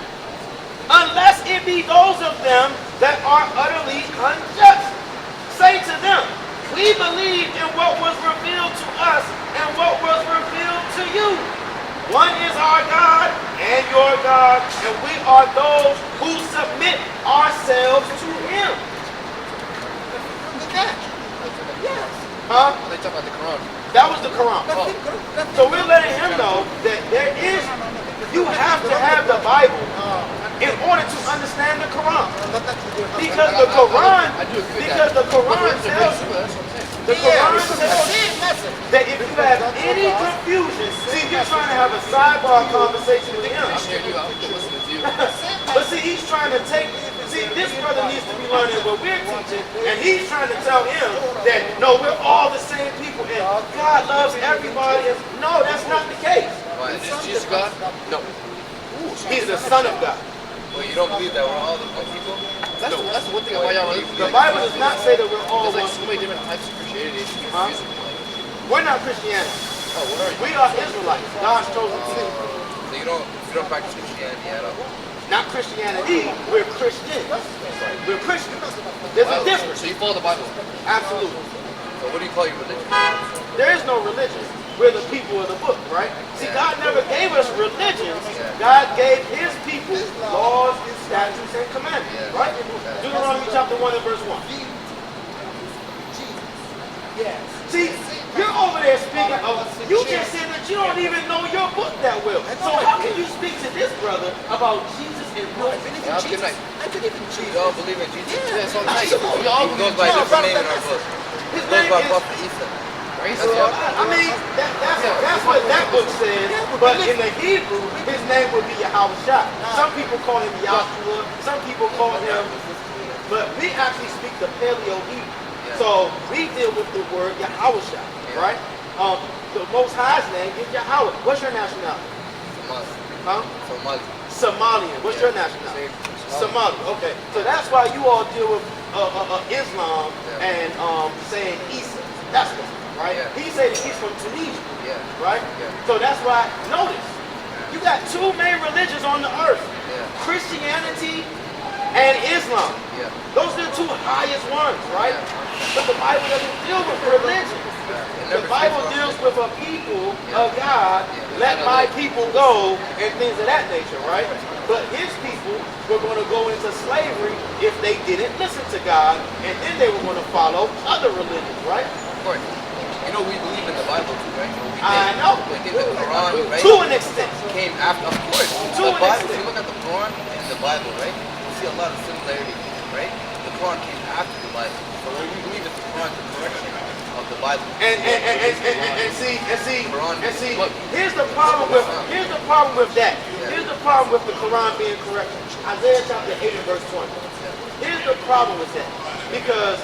unless it be those of them that are utterly unjust. Say to them, we believe in what was revealed to us and what was revealed to you. One is our God and your God, and we are those who submit ourselves to him. Yes. Huh? They talk about the Quran. That was the Quran. Nothing. So we're letting him know that there is, you have to have the Bible in order to understand the Quran. Because the Quran, because the Quran tells you, the Quran tells you that if you have any confusion, see, you're trying to have a sidebar conversation with him. I'm here, you. I'm listening to you. But see, he's trying to take, see, this brother needs to be learning what we're teaching, and he's trying to tell him that, no, we're all the same people, and God loves everybody. No, that's not the case. Why, is Jesus God? No. He's the Son of God. Well, you don't believe that we're all the one people? That's the one thing about y'all. The Bible does not say that we're all There's one. like so many different types of Christianity. It's Huh? confusing. Like, We're not Christianity. oh, what are you? We are Israelites, God's chosen people. So you don't practice Christianity at all? Not Christianity, we're Christians. We're Christians. There's a difference. So you follow the Bible. Absolutely. So what do you call your religion? There is no religion. We're the people of the book, right? See, God never gave us religions. God gave his people laws, statutes, and commandments, right? Deuteronomy chapter 1 and verse 1. Yes. See, you're over there speaking of, you just said that you don't even know your book that well. So how can you speak to this brother about Jesus and book? Yeah, good night. I believe in We Jesus. all believe in Jesus. Yeah, so nice. We all He goes by a different name in our book. His He goes name by is, Prophet Isa. I mean, that's what that book says, but in the Hebrew, his name would be Yahushua. Some people call him Yahshua, some people call him, but we actually speak the Paleo Hebrew. So we deal with the word Yahushua, right? The Most High's name is Yahweh. What's your nationality? Somali. Huh? Somali. Somalian. What's your nationality? Somali. Okay. So that's why you all deal with Islam and saying Isa. That's what, right? Yeah. He said he's from Tunisia, Yeah. right? Yeah. So that's why, notice, you got two main religions on the earth, Yeah. Christianity and Islam. Yeah. Those are the two highest ones, right? But the Bible doesn't deal with religion. The Bible deals with a people of God, let my people go, and things of that nature, right? But his people were going to go into slavery if they didn't listen to God, and then they were going to follow other religions, right? Of course. You know we believe in the Bible too, right? I know. We think the Quran, right? To an extent. Came after, of course. To The an Bible, extent. if you look at the Quran and the Bible, right? You see a lot of similarities, right? The Quran came after the Bible. So when we believe that the Quran is the correction of the Bible. And see, here's the problem with that. Here's the problem with the Quran being correct. Isaiah chapter 8 and verse 20. Here's the problem with that. Because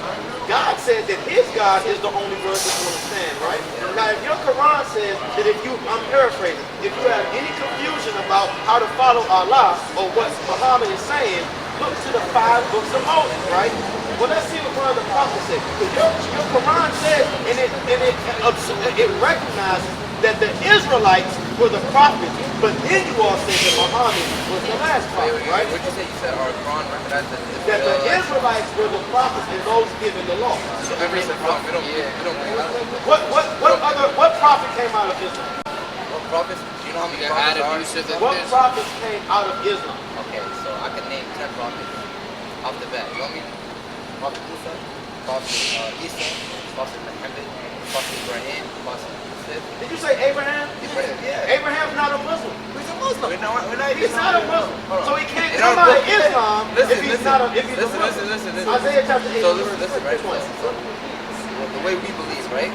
God said that his God is the only word that's going to stand, right? Now, if your Quran says that I'm paraphrasing, if you have any confusion about how to follow Allah or what Muhammad is saying, look to the 5 books of Moses, right? Well, let's see what one of the prophets said. Your Quran says, and it recognizes that the Israelites were the prophets, but then you all say that Muhammad was the last prophet, right? What'd you say? You said our Quran recognized That the Israelites were the prophets and those given the law. So every prophet, we don't believe that. What prophet came out of Islam? What prophets? Do you know how many Yeah, prophets Adam, are? Yusuf, and What this. prophets came out of Islam? Okay, so I can name 10 prophets off the bat. You want me? Prophet Musa, Prophet Isa, Prophet Muhammad, Prophet Ibrahim, Prophet Yusuf. Did you say Abraham? Ibrahim, yeah. Abraham's not a Muslim. He's a Muslim. We're not He's not a Muslim. Hold on. So he can't In come our out of book- Islam Listen, if he's listen. not a if he's a Listen, Muslim. listen. Isaiah chapter 8. So verse listen, right? 1. So the way we believe, right?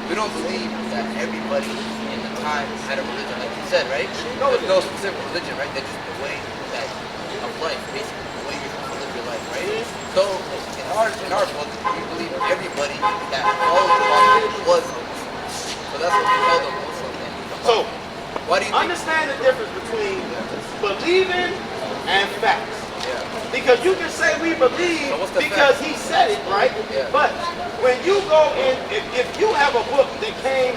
We don't believe that everybody in the time had a religion, like you said, right? No, There's no specific religion, right? That's just the way that of life, basically, the way you're supposed to live your life, right? So in our book, we believe everybody that followed the Prophet was a Muslim. So that's what we call them Muslim. So Why do you think? understand the difference between believing and facts. Yeah. Because you can say we believe So what's the because fact? he said it, right? Yeah. But when you go in, if you have a book that came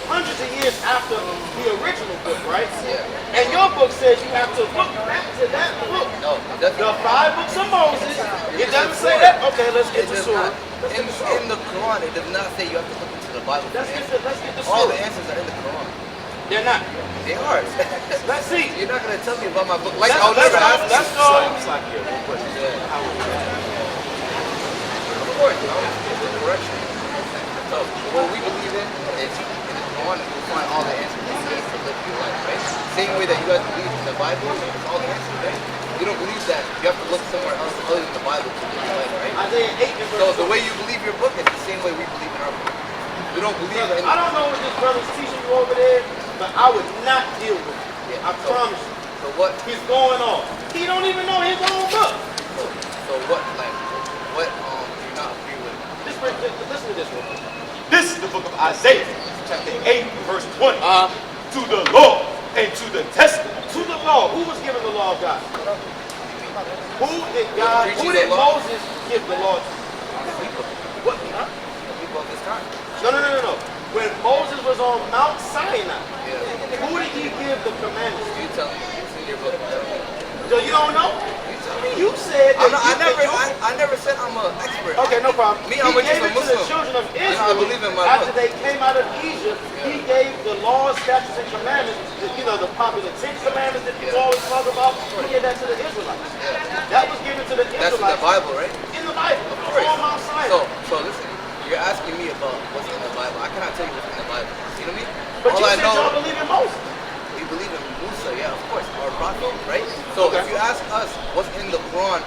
hundreds of years after the original book, right? Yeah. And your book says you have to look back to that book. No, it doesn't. The 5 books of Moses. It doesn't say that. Okay, let's get It to does Surah. not. In the Quran, it does not say you have to look into the Bible. for Let's get answers. the All the Surah. answers are in the Quran. They're not. They are. Let's see. You're not gonna tell me about my book. Like Let's- I'll never let's- ask let's you. go. Yeah. Of course, it's the correction. So what we believe in is in the Quran, you'll find all the answers you need to live your life, right? Same way that you guys believe in the Bible, it's all the answers, right? We don't believe that you have to look somewhere else other than the Bible to live your life, right? Isaiah 8 and So verse the way you believe your book is the same way we believe in our book. We don't believe in. I don't know what this brother's teaching you over there, but I would not deal with it. Yeah, I so- promise you. So what? He's going off. He don't even know his own book. So what? Like what? Do you not agree with? Listen to this one. This is the book of Isaiah, chapter 8, verse 20. Uh-huh. To the law and to the testament. To the law. Who was given the law of God? Who did God? Preaching Who the did law. Moses give the law to? People, What? Huh? the people of this time. No. When Moses was on Mount Sinai, Yeah. who did he give the commandments You tell me. It's in your book. Tell me. to? So you don't know? You tell me. You said that I never said I'm an expert. Okay, no problem. Me, He I'm gave just a it to the Muslim. children of You know, I Israel believe in my after book. they came out of Egypt. He gave the laws, statutes, and commandments. The popular 10 commandments that people always talk about. He gave that to the Israelites. That was given to the That's in the Israelites Bible, right? in the Bible. Right. On Mount Sinai. So listen. You're asking me about what's in the Bible. I cannot tell you what's in the Bible. You know what I mean? But All you I said know. y'all believe in Moses. We believe in Musa, yeah, of course, our prophet, right? So Okay. if you ask us what's in the Quran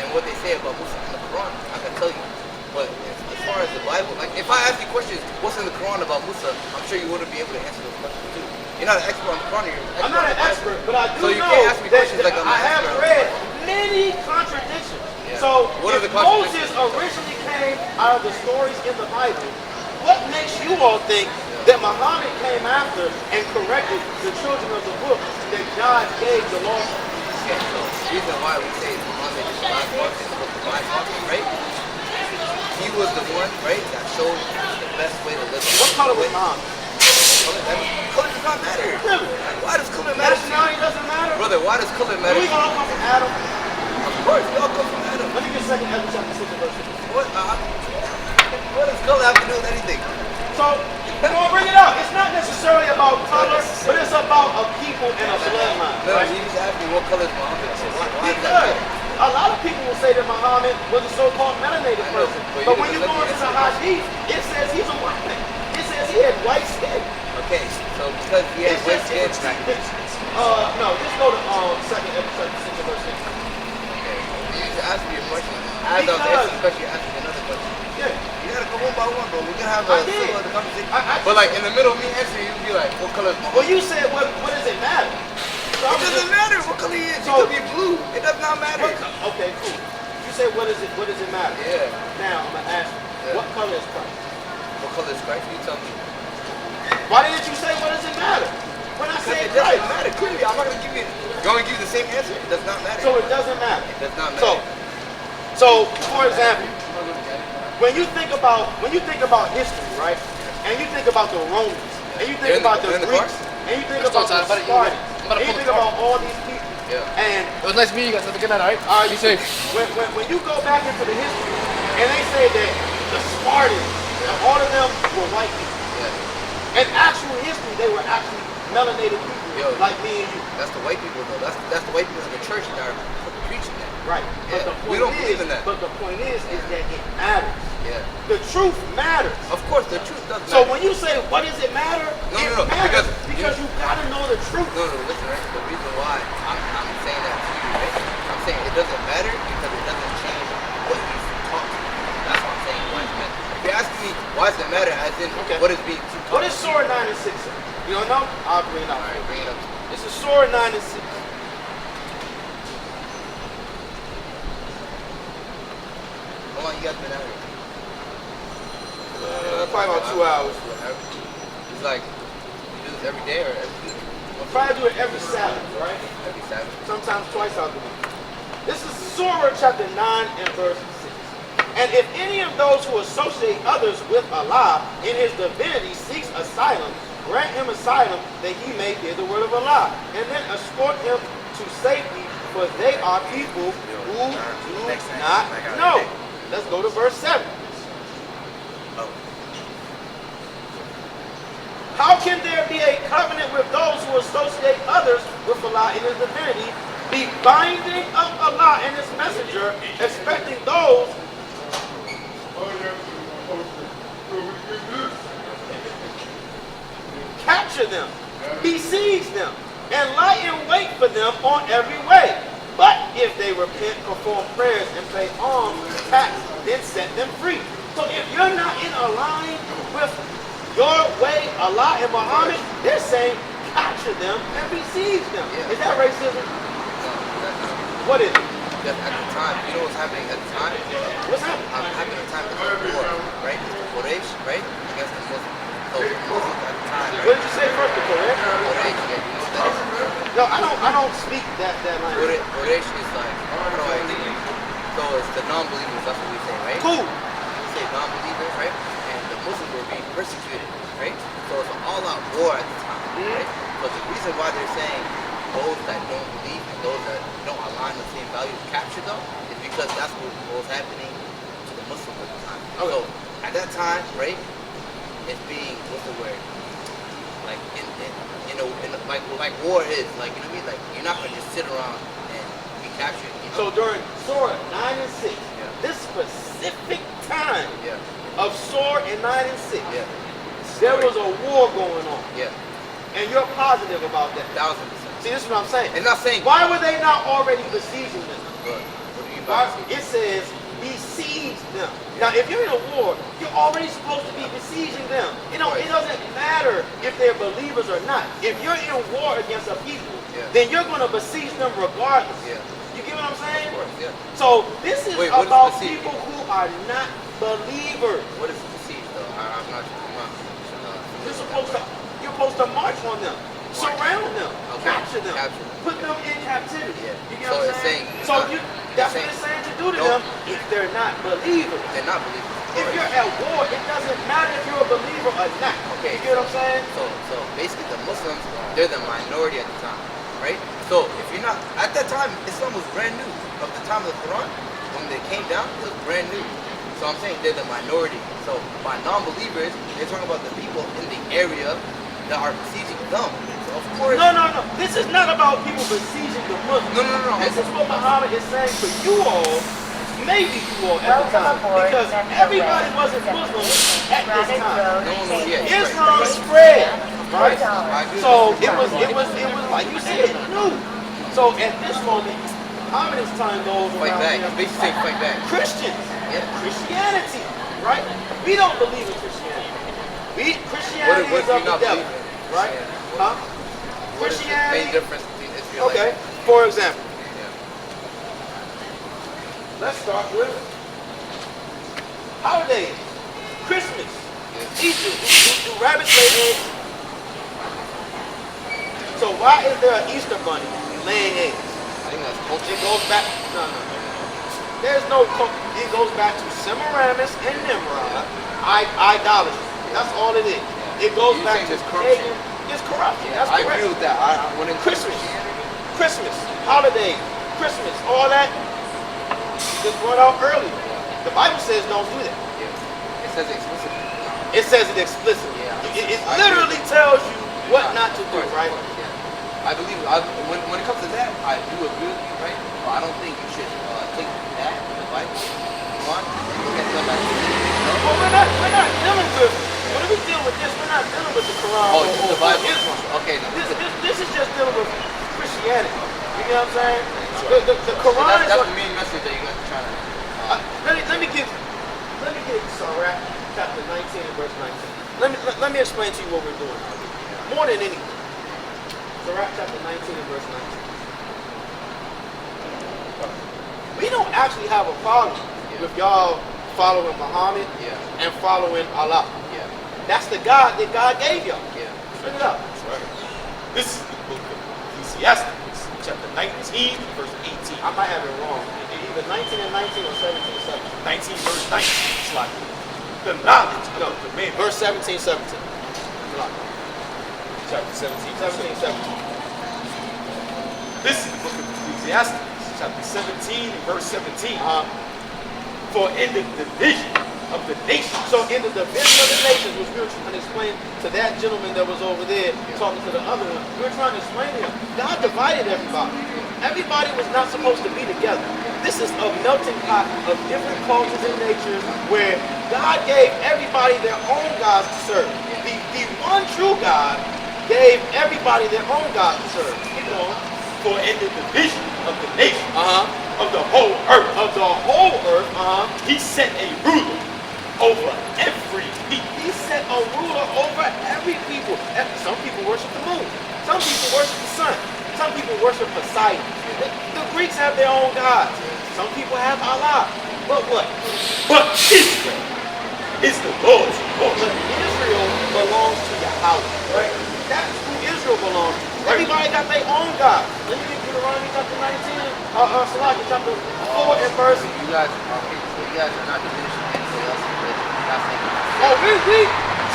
and what they say about Musa in the Quran, I can tell you. But as far as the Bible, like if I ask you questions, what's in the Quran about Musa, I'm sure you wouldn't be able to answer those questions too. You're not an expert on the Quran, you're an expert I'm not on an the Bible. expert, but I do So you know can't ask me that, questions like I'm I an have expert on the read Bible. many contradictions. Yeah. So What are if the contradictions? Moses originally came out of the stories in the Bible, what makes you all think that Muhammad came after and corrected the children of the book that God gave the law? Okay, so the reason why we say Muhammad is the last prophet, the last prophet, right? He was the one, right, that showed the best way to live. What color was Muhammad? Color does not matter. Really? Why does color matter? to you? Nationality doesn't matter. Brother, why does color Do matter? we all come from Adam? Of course, we all come from Adam. Let me get 2 Ezra chapter 6 and verse 6. What does color have to do with anything? So, we're going to bring it out. It's not necessarily about color, but it's about a people and a bloodline. No, Right? you just asked me what color is Muhammad. So why does that Because matter? a lot of people will say that Muhammad was a so-called melanated I know, person. but But you when you didn't go let me into the answer the Hadith, it says he's a white man. It says he had white skin. Okay, so because he has It's white just, skin, no, just go to 2nd Ezra 6 and verse 6. okay, you just asked me a question. As I was Because- answering the question, you asked me another question. Yeah. You gotta go one by one, bro. We're gonna have I a did. similar conversation. I- But like in the middle of me answering, you'd be like, what color is Well, Muhammad? you said, what does it matter? So It I was doesn't just- matter what color he is. He So- could be blue. It does not matter. Okay, cool. You said, what does it matter? Yeah. Now, I'm going to ask you, Yeah. what color is Christ? What color is Christ? You tell me. Why didn't you say, what does it matter? When I Because say it doesn't Christ, matter. Clearly, I'm not gonna give you. Going to give you the same answer. It does not matter. so it doesn't matter. It does not matter. So, for example, when you think about history, right, and you think about the Romans, and you They're think in the- about the they're in the Greeks, car? and you think Let's about talk, the I'm about to- Spartans, I'm about to and you pull think the about all these people, Yeah. and It was nice meeting you guys. Have a good night, alright? Be Be safe. when you go back into the history, and they say that the Spartans, and all of them were white people. Yeah. In actual history, they were actually melanated people, Yo. like me and you. That's the white people though. That's the white people in the church that are preaching that. Right. But Yeah. the point We don't is, believe in that. But the point is that it matters. Yeah. The truth matters. Of course, the truth does So matter. when you say, what does it matter? No, It no, no, matters because- you gotta know the truth. No, listen, right? The reason why I'm saying that to you, right? I'm saying it doesn't matter because it doesn't change what he's taught to you. That's what I'm saying. Why it matters. If you're asking me why does it matter, as in Okay. what is being taught. What is Surah 9 and 6 say? You don't know? I'll bring it out. All right, bring it up. This is Surah 9 and 6. How long you guys been out here? Probably about 2 hours. It's like you do this every day or every week? We'll try to do it every Sabbath, right? Every Sabbath. Sometimes twice out the week. This is Surah chapter 9 and verse 6. And if any of those who associate others with Allah in his divinity seeks asylum, grant him asylum that he may hear the word of Allah, and then escort him to safety, for they are people who do not know. Let's go to verse 7. How can there be a covenant with those who associate others with Allah in his divinity, be binding of Allah and his messenger, expecting those capture them, besiege them, and lie in wait for them on every way? But if they repent, perform prayers, and pay alms, tax, then set them free. So if you're not in line with your way, Allah and Muhammad, they're saying capture them and besiege them. Yeah. Is that racism? No, that's not. What is it? Because at the time, you know what's happening at the time? What's happening? Happening at the time of the war, right? Quraysh, right? Against the Muslims. So the Muslims at the time, What right? did you say first, correct? Quraysh, yeah, you know what that is? No, I don't speak that language. Quraysh is like, how do I explain it? So it's the non-believers, that's what we say, right? Cool. We say non-believers, right? And the Muslims were being persecuted, right? So it's an all-out war at the time, right? But the reason why they're saying those that don't believe and those that don't align the same values capture them is because that's what was happening to the Muslims at the time. Okay. So at that time, right, it's being, what's the word? Like like war is, like, you know what I mean? Like, you're not gonna just sit around and be captured, you So know? during Surah 9 and 6, Yeah. this specific time Yeah, of Surah in 9 and 6, yeah, there was a war going on. yeah, And you're positive about that. 1000%. See, this is what I'm saying. It's not saying, Why were they not already besieging them? what do you mean Why? by It says besiege them. Now, if you're in a war, you're already supposed to be besieging them. You know, it doesn't matter if they're believers or not. If you're in war against a people, Yeah. then you're going to besiege them regardless. Yeah. You get what I'm saying? Of course, yeah. So this is Wait, what is about besiege? people who are not believers. What is besiege though? I'm not. You're supposed to march on them, surround them, Okay. capture them, Capture them. put them in captivity. Yeah. You get So what I'm it's saying? saying- So it's you, not- that's it's what it's saying- saying to do to Don't- them if they're not believers. They're not believers. If you're at war, it doesn't matter if you're a believer or not. Okay. You get what I'm saying? So basically the Muslims, they're the minority at the time, right? So if you're not, at that time, Islam was brand new. At the time of the Quran, when they came down, it was brand new. So I'm saying they're the minority. So by non-believers, they're talking about the people in the area that are besieging them. So of course, No. This is not about people besieging the Muslims. No. This is what Muhammad is saying for you all, maybe you all at the time. Welcome aboard Because Central everybody Way. wasn't Muslim at this Granite time. Road, No, yeah, St. it's Islam right. spread, right? I agree So with you. it was like you said, new. So at this moment, Muhammad is telling those Fight around back. here, Basically saying fight back. Christians, Yeah. Christianity, right? We don't believe in Christianity. Christianity What is do of you the not devil, believe in? right? Yeah. Huh? What is the main Christianity. difference between Israelites? Okay. For example, Yeah. let's start with holidays, Christmas, Yeah. Easter. Do rabbits lay eggs? So why is there an Easter bunny laying eggs? I think that's culture. It goes back. No. There's no. It goes back to Semiramis and Nimrod. Idolatry. That's all it is. It goes You back saying to there's corruption? pagan. is corrupt. Yeah, That's I correct. agree with that. When it Christmas, Christmas, holiday, Christmas, all that, just brought out early. The Bible says don't do that. Yeah. It says explicitly. It says it explicitly. Yeah. It I literally agree. tells you what Yeah, not to of do, course, right? of course, yeah. I believe when it comes to that, I do agree with you, right? But I don't think you should take that the Bible on and look at stuff like this. Well, we're not dealing with, when we deal with this, we're not dealing with the Quran Oh, or, just or, the Bible. or Islam. Okay, no. This is just dealing with Christianity. You know what I'm saying? The So Quran that's is the main message that you guys are trying to. let me get Sirach chapter 19 and verse 19. Let me explain to you what we're doing. More than anything. Sirach chapter 19 and verse 19. We don't actually have a problem with y'all following Muhammad Yeah. and following Allah. Yeah. That's the God that God gave y'all. Yeah. Bring it up. That's right. This is the book of Ecclesiastes, chapter 19, verse 18. I might have it wrong. Either 19 and 19 or 17 and 17. 19, verse 19. It's like the knowledge of No, the commandment. verse 17, 17. Chapter 17, 17, 17. This is the book of Ecclesiastes, chapter 17, verse 17. For in the division of the nations. So in the division of the nations, which we were trying to explain to that gentleman that was over there talking to the other one, we were trying to explain to him, God divided everybody. Everybody was not supposed to be together. This is a melting pot of different cultures and natures where God gave everybody their own gods to serve. The one true God gave everybody their own God to serve. Keep going. For in the division of the nations Uh-huh. of the whole earth, Of the whole earth, he set a ruler over every people. He set a ruler over every people. Some people worship the moon. Some people worship the sun. Some people worship Poseidon. The Greeks have their own gods. Some people have Allah. But what? But Israel is the Lord's But portion. Israel belongs to Yahweh. Right? That's who Israel belongs to. Everybody got their own God. Let me get Deuteronomy chapter 19, Salakia chapter 4 and verse. So you guys, okay, so you guys are not diminishing anybody else's religion. You're not saying. Oh,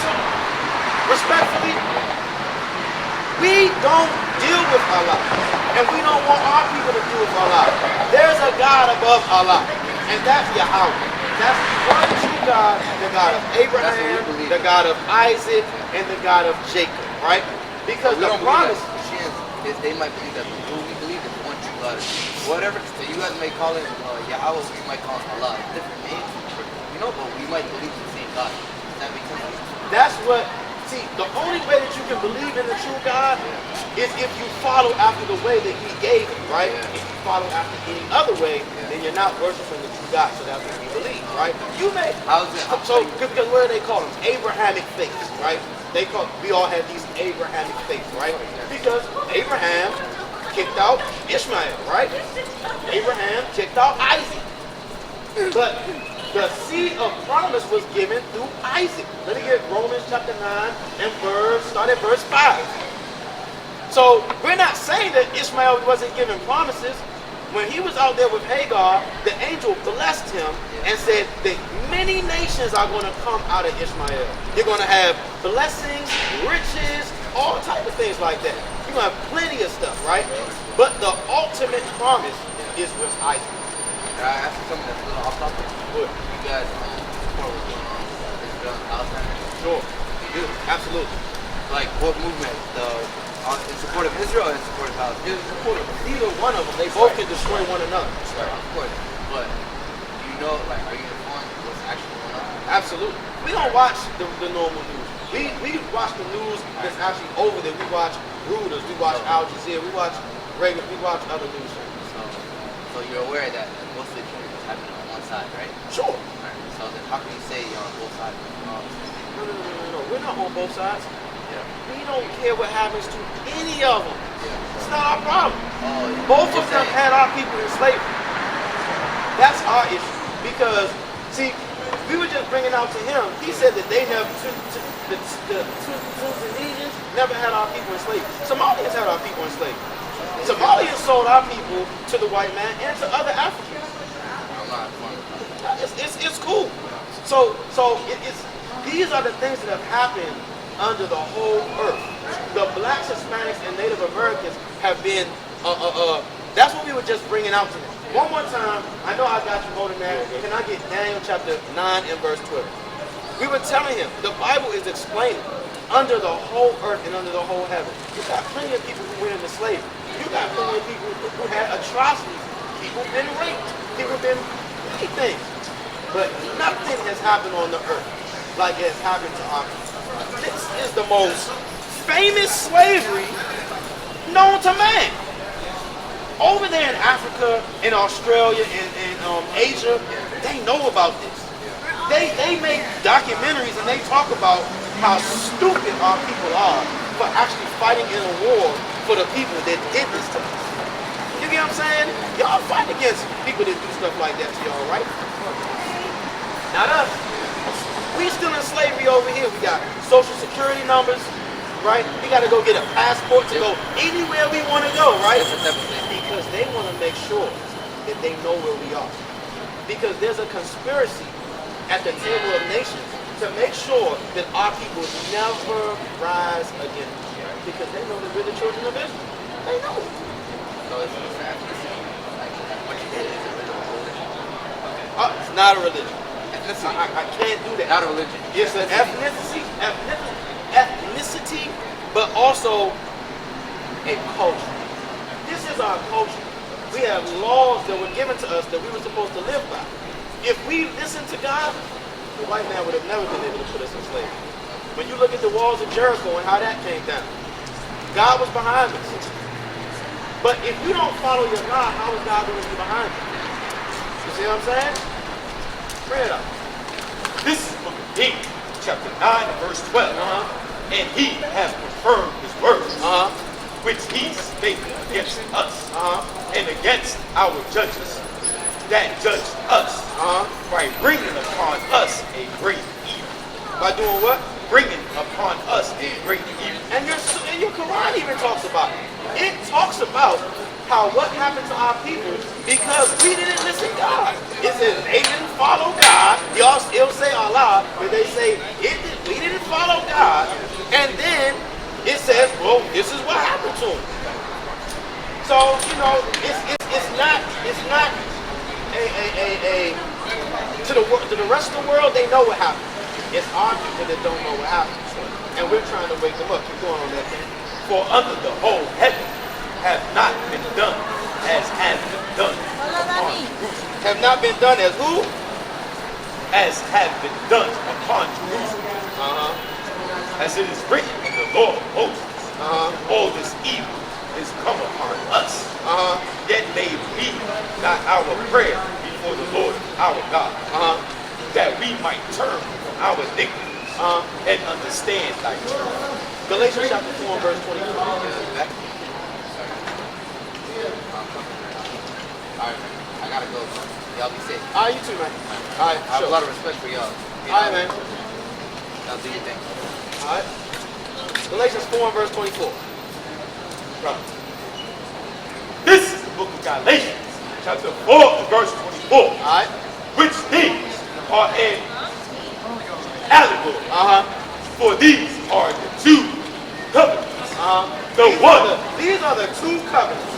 so respectfully, we don't deal with Allah, and we don't want our people to deal with Allah. There's a God above Allah, and that's Yahweh. That's the one true God, the God of Abraham, believe. the God of Isaac, and the God of Jacob, right? Because We the don't believe promise, that Christians, they might believe that, but we believe in one true God. Whatever, so you guys may call it Yahweh, we might call it Allah. Different names, you know, but we might believe in the same God. Does that make sense? that's what, see, the only way that you can believe in the true God is if you follow after the way that he gave you, right? Yeah. If you follow after any other way, then you're not worshiping the true God, so that's what we believe, right? You may, How's it? so, because what do they call them? Abrahamic faiths, right? We all have these Abrahamic faiths, right? Because Abraham kicked out Ishmael, right? Abraham kicked out Isaac. But the seed of promise was given through Isaac. Let me get Romans chapter 9 and start at verse 5. So we're not saying that Ishmael wasn't given promises. When he was out there with Hagar, the angel blessed him and said that many nations are going to come out of Ishmael. You're going to have blessings, riches, all types of things like that. You're going to have plenty of stuff, right? But the ultimate promise is with Isaac. Can I ask you something that's a little off topic? Good. You guys support what's going on with Israel and Palestine? Sure. You do? Absolutely. Like, what movement? In support of Israel or in support of Palestine? Neither one of them, they both can destroy one another. Of course. But, you know, like, are you informed what's actually going on? Absolutely. We don't watch the normal news. We watch the news that's actually over there. We watch Reuters, we watch Al Jazeera, we watch Reagan, we watch other news channels. So you're aware that most of the killing is happening on one side, right? Sure. Right. So then how can you say you're on both sides? No. We're not on both sides. Yeah. We don't care what happens to any of them. Yeah. It's not our problem. Oh, yeah. Both of You're them saying- had our people in slavery. That's our issue. Because, see, we were just bringing out to him, he said that they never, the Tunisians never had our people in slavery. Somalians had our people in slavery. Somalians sold our people to the white man and to other Africans. I'm not informed. It's cool. So these are the things that have happened under the whole earth. The blacks, Hispanics, and Native Americans have been, that's what we were just bringing out to them. One more time, I know I got you holding that. Can I get Daniel chapter 9 and verse 12? We were telling him, the Bible is explaining, under the whole earth and under the whole heaven. You got plenty of people who went into slavery. You got plenty of people who had atrocities. People been raped. People been many things. But nothing has happened on the earth like it has happened to our people. This is the most famous slavery known to man. Over there in Africa, in Australia, in Asia, they know about this. They make documentaries and they talk about how stupid our people are for actually fighting in a war for the people that did this to us. You get what I'm saying? Y'all fight against people that do stuff like that to y'all, right? Not us. We still in slavery over here. We got social security numbers, right? We got to go get a passport to go anywhere we want to go, right? Because they want to make sure that they know where we are. Because there's a conspiracy at the table of nations to make sure that our people never rise again. Because they know that we're the children of Israel. They know. So it's what you did is a religion. It's not a religion. Ethnicity. I can't do that. Not a religion. It's an ethnicity, but also a culture. This is our culture. We have laws that were given to us that we were supposed to live by. If we listened to God, the white man would have never been able to put us in slavery. When you look at the walls of Jericho and how that came down, God was behind us. But if you don't follow your God, how is God going to be behind you? You see what I'm saying? Pray it out. This is the book of Daniel, chapter 9 and verse 12. And he has confirmed his words, which he spake against us, and against our judges that judged us, by bringing upon us a great evil. By doing what? Bringing upon us a great evil. And your Quran even talks about it. It talks about how what happened to our people because we didn't listen to God. It says they didn't follow God. It'll say Allah, but they say we didn't follow God. And then it says, well, this is what happened to them. So, you know, it's not to the rest of the world, they know what happened. It's our people that don't know what happened. And we're trying to wake them up. Keep going on that thing. For under the whole heaven have not been done as have been done upon Jerusalem. Have not been done as who? As have been done upon Jerusalem. As it is written in the law of Moses. All this evil is come upon us. Yet may be not our prayer before the Lord our God. That we might turn from our iniquities and understand thy truth. Galatians chapter 4 verse 22. Alright, I gotta go. Y'all be safe. All right, you too, man. All right, I have a lot of respect for y'all. All right, man. Y'all do your thing. All right. Galatians 4 and verse 24. Right. This is the book of Galatians, chapter 4, and verse 24. All right. Which things are an allegory. For these are the two covenants. These are the two covenants.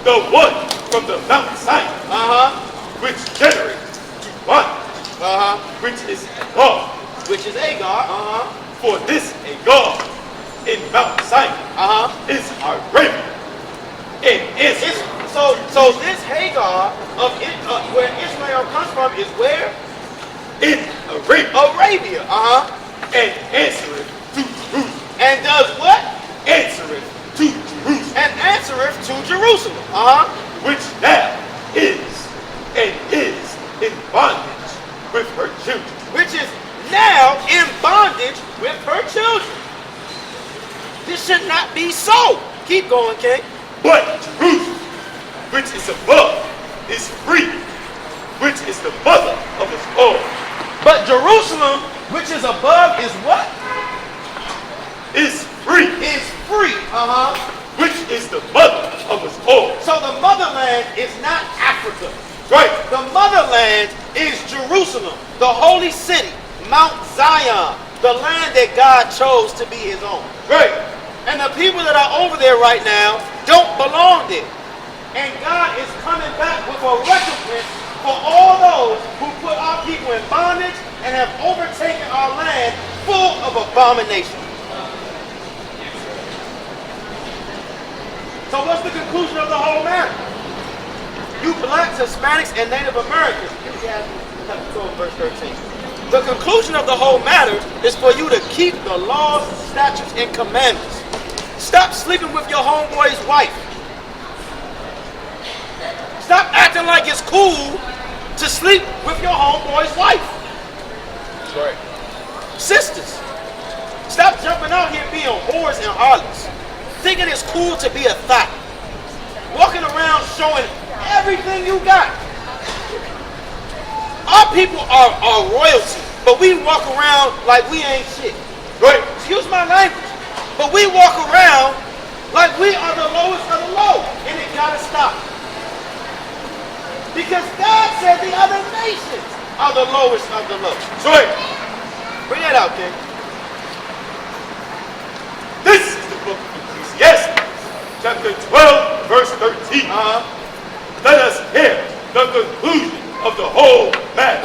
The one from the Mount Sinai, which generates to bondage, which is Hagar. Which is Hagar. For this Hagar in Mount Sinai is Arabia. And So this Hagar of where Ishmael comes from is where? in Arabia. Arabia. And answereth to Jerusalem. And does what? Answereth to Jerusalem. And answereth to Jerusalem. Which now is and is in bondage with her children. Which is now in bondage with her children. This should not be so. Keep going, King. But Jerusalem, which is above, is free, which is the mother of us all. But Jerusalem, which is above, is what? Is free. Is free. Which is the mother of us all. So the motherland is not Africa. Right. The motherland is Jerusalem, the holy city, Mount Zion, the land that God chose to be his own. Right. And the people that are over there right now don't belong there. And God is coming back with a recompense for all those who put our people in bondage and have overtaken our land full of abomination. So what's the conclusion of the whole matter? You blacks, Hispanics, and Native Americans. Ecclesiastes chapter 12, verse 13. The conclusion of the whole matter is for you to keep the laws, statutes, and commandments. Stop sleeping with your homeboy's wife. Stop acting like it's cool to sleep with your homeboy's wife. Right. Sisters, stop jumping out here being whores and harlots. Thinking it's cool to be a thot. Walking around showing everything you got. Our people are royalty, but we walk around like we ain't shit. Right. Excuse my language. But we walk around like we are the lowest of the low. And it gotta stop. Because God said the other nations are the lowest of the low. That's right. Bring that out, King. This is the book of Ecclesiastes, chapter 12, verse 13. Let us hear the conclusion of the whole matter.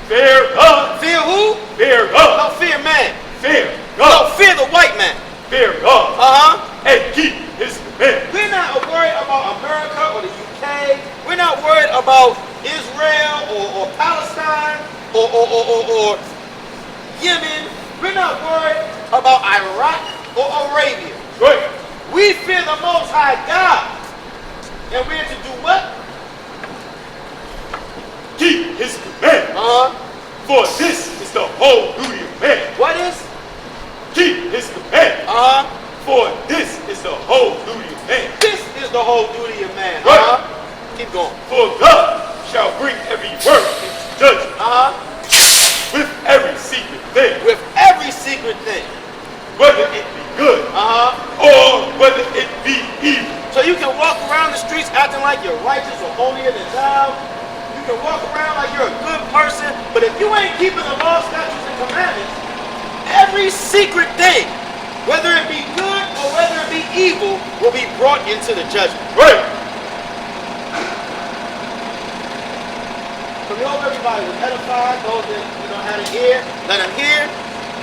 Fear God. Fear who? Fear God. No, fear man. Fear No, God. fear the white man. Fear God. And keep his commandments. We're not worried about America or the UK. We're not worried about Israel or Palestine or Yemen. We're not worried about Iraq or Arabia. Right. We fear the Most High God. And we're to do what? Keep his commandments. For this is the whole duty of man. What is? Keep his commandments. For this is the whole duty of man. This is the whole duty of man. Right. Keep going. For God shall bring every work into judgment. With every secret thing. With every secret thing. Whether it be good. Or whether it be evil. So you can walk around the streets acting like you're righteous or holier than thou. You can walk around like you're a good person, but if you ain't keeping the law, statutes, and commandments, every secret thing, whether it be good or whether it be evil, will be brought into the judgment. Right. So we hope everybody was edified. Those that had an ear, let them hear.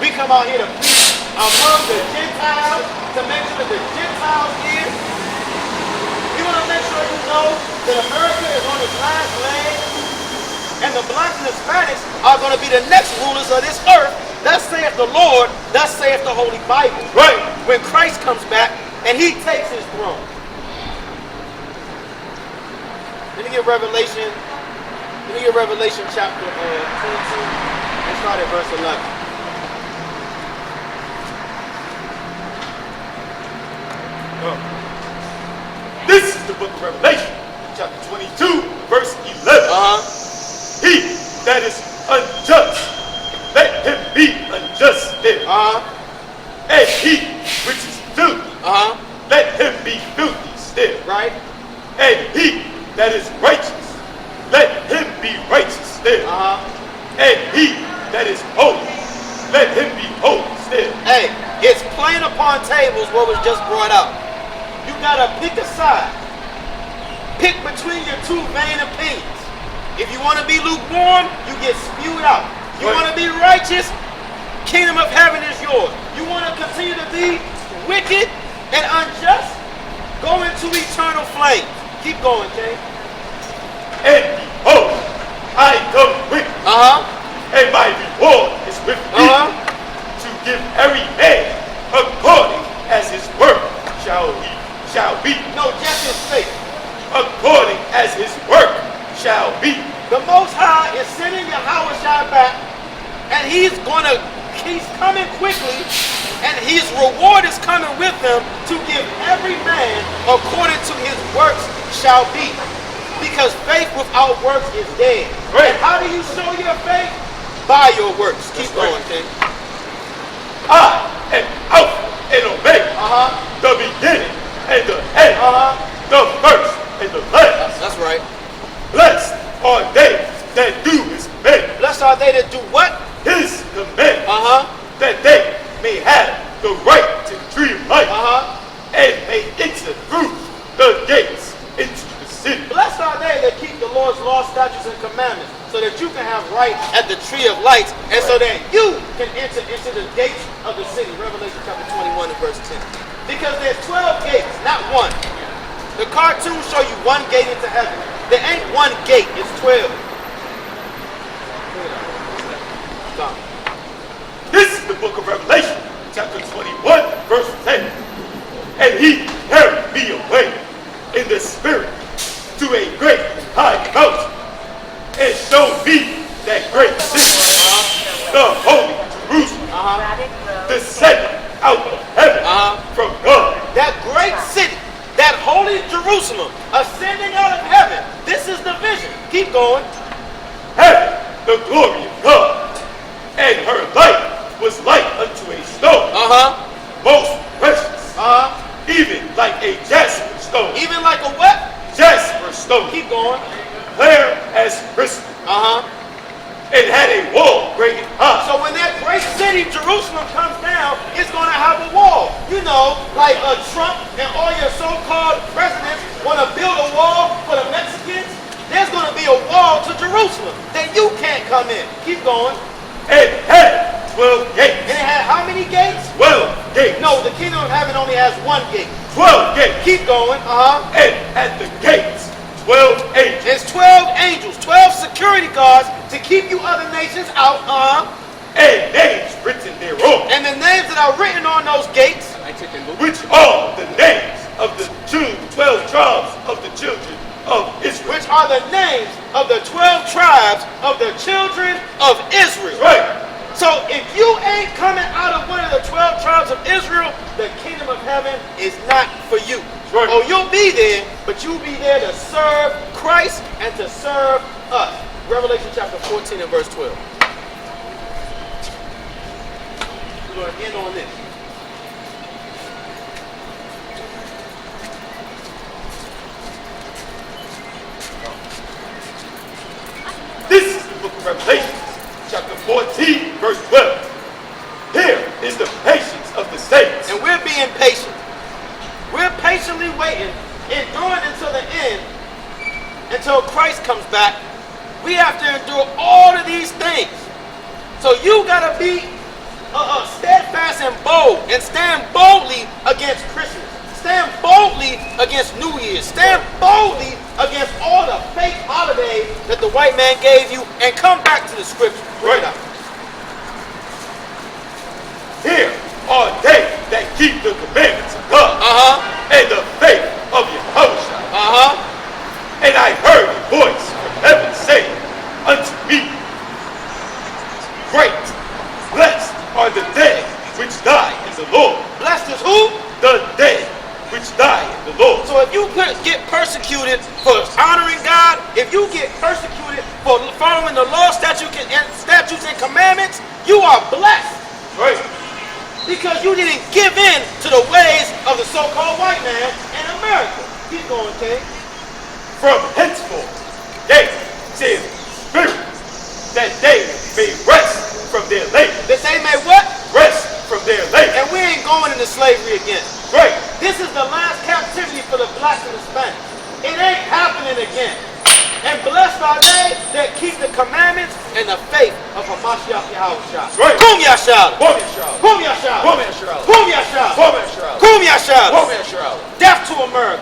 We come out here to preach among the Gentiles, to make sure the Gentiles hear. We want to make sure you know that America is on its last leg, and the blacks and Hispanics are going to be the next rulers of this earth. Thus saith the Lord, thus saith the Holy Bible. Right. When Christ comes back and he takes his throne. Let me get Revelation chapter 22 and start at verse 11. This is the book of Revelation, chapter 22, verse 11. He that is unjust, let him be unjust still. And he which is filthy, let him be filthy still. Right? And he that is righteous, let him be righteous still. And he that is holy, let him be holy still. Hey, it's plain upon tables what was just brought out. You gotta pick a side. Pick between your two vain opinions. If you want to be lukewarm, you get spewed out. You Right. want to be righteous, kingdom of heaven is yours. You want to continue to be wicked and unjust, go into eternal flames. Keep going, King. And behold, I come quick, and my reward is with me, to give every man according as his work shall be. No, just his faith. According as his work shall be. The Most High is sending Yahweh Shai back, and he's coming quickly, and his reward is coming with him to give every man according to his works shall be. Because faith without works is dead. Right. And how do you show your faith? By your works. Keep That's going, right. King. I am Alpha and Omega, the beginning and the end, the first and the last. That's right. Blessed are they that do his commandments. Blessed are they that do what? his commandments, Uh-huh. that they may have the right to the tree of life, Uh-huh. and may enter through the gates into the city. Blessed are they that keep the Lord's law, statutes, and commandments, so that you can have right at the tree of light, and so that you can enter into the gates of the city. Revelation chapter 21 and verse 10. Because there's 12 gates, not one. The cartoons show you one gate into heaven. There ain't one gate, it's 12. Come. This is the book of Revelation, chapter 21, verse 10. And he carried me away in the spirit to a great high mountain, and showed me that great city, the holy Jerusalem, descending out of heaven from God. That great city, that holy Jerusalem, ascending out of heaven. This is the vision. Keep going. Having the glory of God, and her light was like unto a stone, most precious, even like a jasper stone. Even like a what? Jasper stone, Keep going. clear as crystal, and had a wall great and high. So when that great city, Jerusalem, comes down, it's going to have a wall. You know, like Trump and all your so-called presidents want to build a wall for the Mexicans. There's going to be a wall to Jerusalem that you can't come in. Keep going. And had 12 gates. And it had how many gates? 12 gates. No, the kingdom of heaven only has one gate. 12 gates. Keep going. And at the gates, 12 angels. There's 12 angels, 12 security guards to keep you other nations out. And names written thereon, And the names that are written on those gates, which are the names of the 12 tribes of the children of Israel. which are the names of the 12 tribes of the children of Israel. Right. So if you ain't coming out of one of the 12 tribes of Israel, the kingdom of heaven is not for you. Right. Oh, you'll be there, but you'll be there to serve Christ and to serve us. Revelation chapter 14 and verse 12. We're going to end on this. This is the book of Revelation, chapter 14, verse 12. Here is the patience of the saints. And we're being patient. We're patiently waiting, enduring until the end, until Christ comes back. We have to endure all of these things. So you got to be steadfast and bold, and stand boldly against Christmas. Stand boldly against New Year's. Stand boldly against all the fake holidays that the white man gave you, and come back to the scripture. Right. Here are they that keep the commandments of God and the faith of Yahushua. And I heard a voice from heaven saying unto me, Great, blessed are the dead which die in the Lord. Blessed is who? The dead which die in the Lord. So if you get persecuted for honoring God, if you get persecuted for following the law, statutes, and commandments, you are blessed. Right. Because you didn't give in to the ways of the so-called white man in America. Keep going, King. From henceforth, yea, saith the Spirit, that they may rest from their labor. That they may what? Rest from their labor. And we ain't going into slavery again. Right. This is the last captivity for the blacks and the Spanish. It ain't happening again. And blessed are they that keep the commandments and the faith of Hamashiach Yahushua. Right. Kum Yashal. Woman shall. Kum Yashal. Woman shall. Kum Yashal. Woman shall. Kum Yashal. Woman shall. Death to America.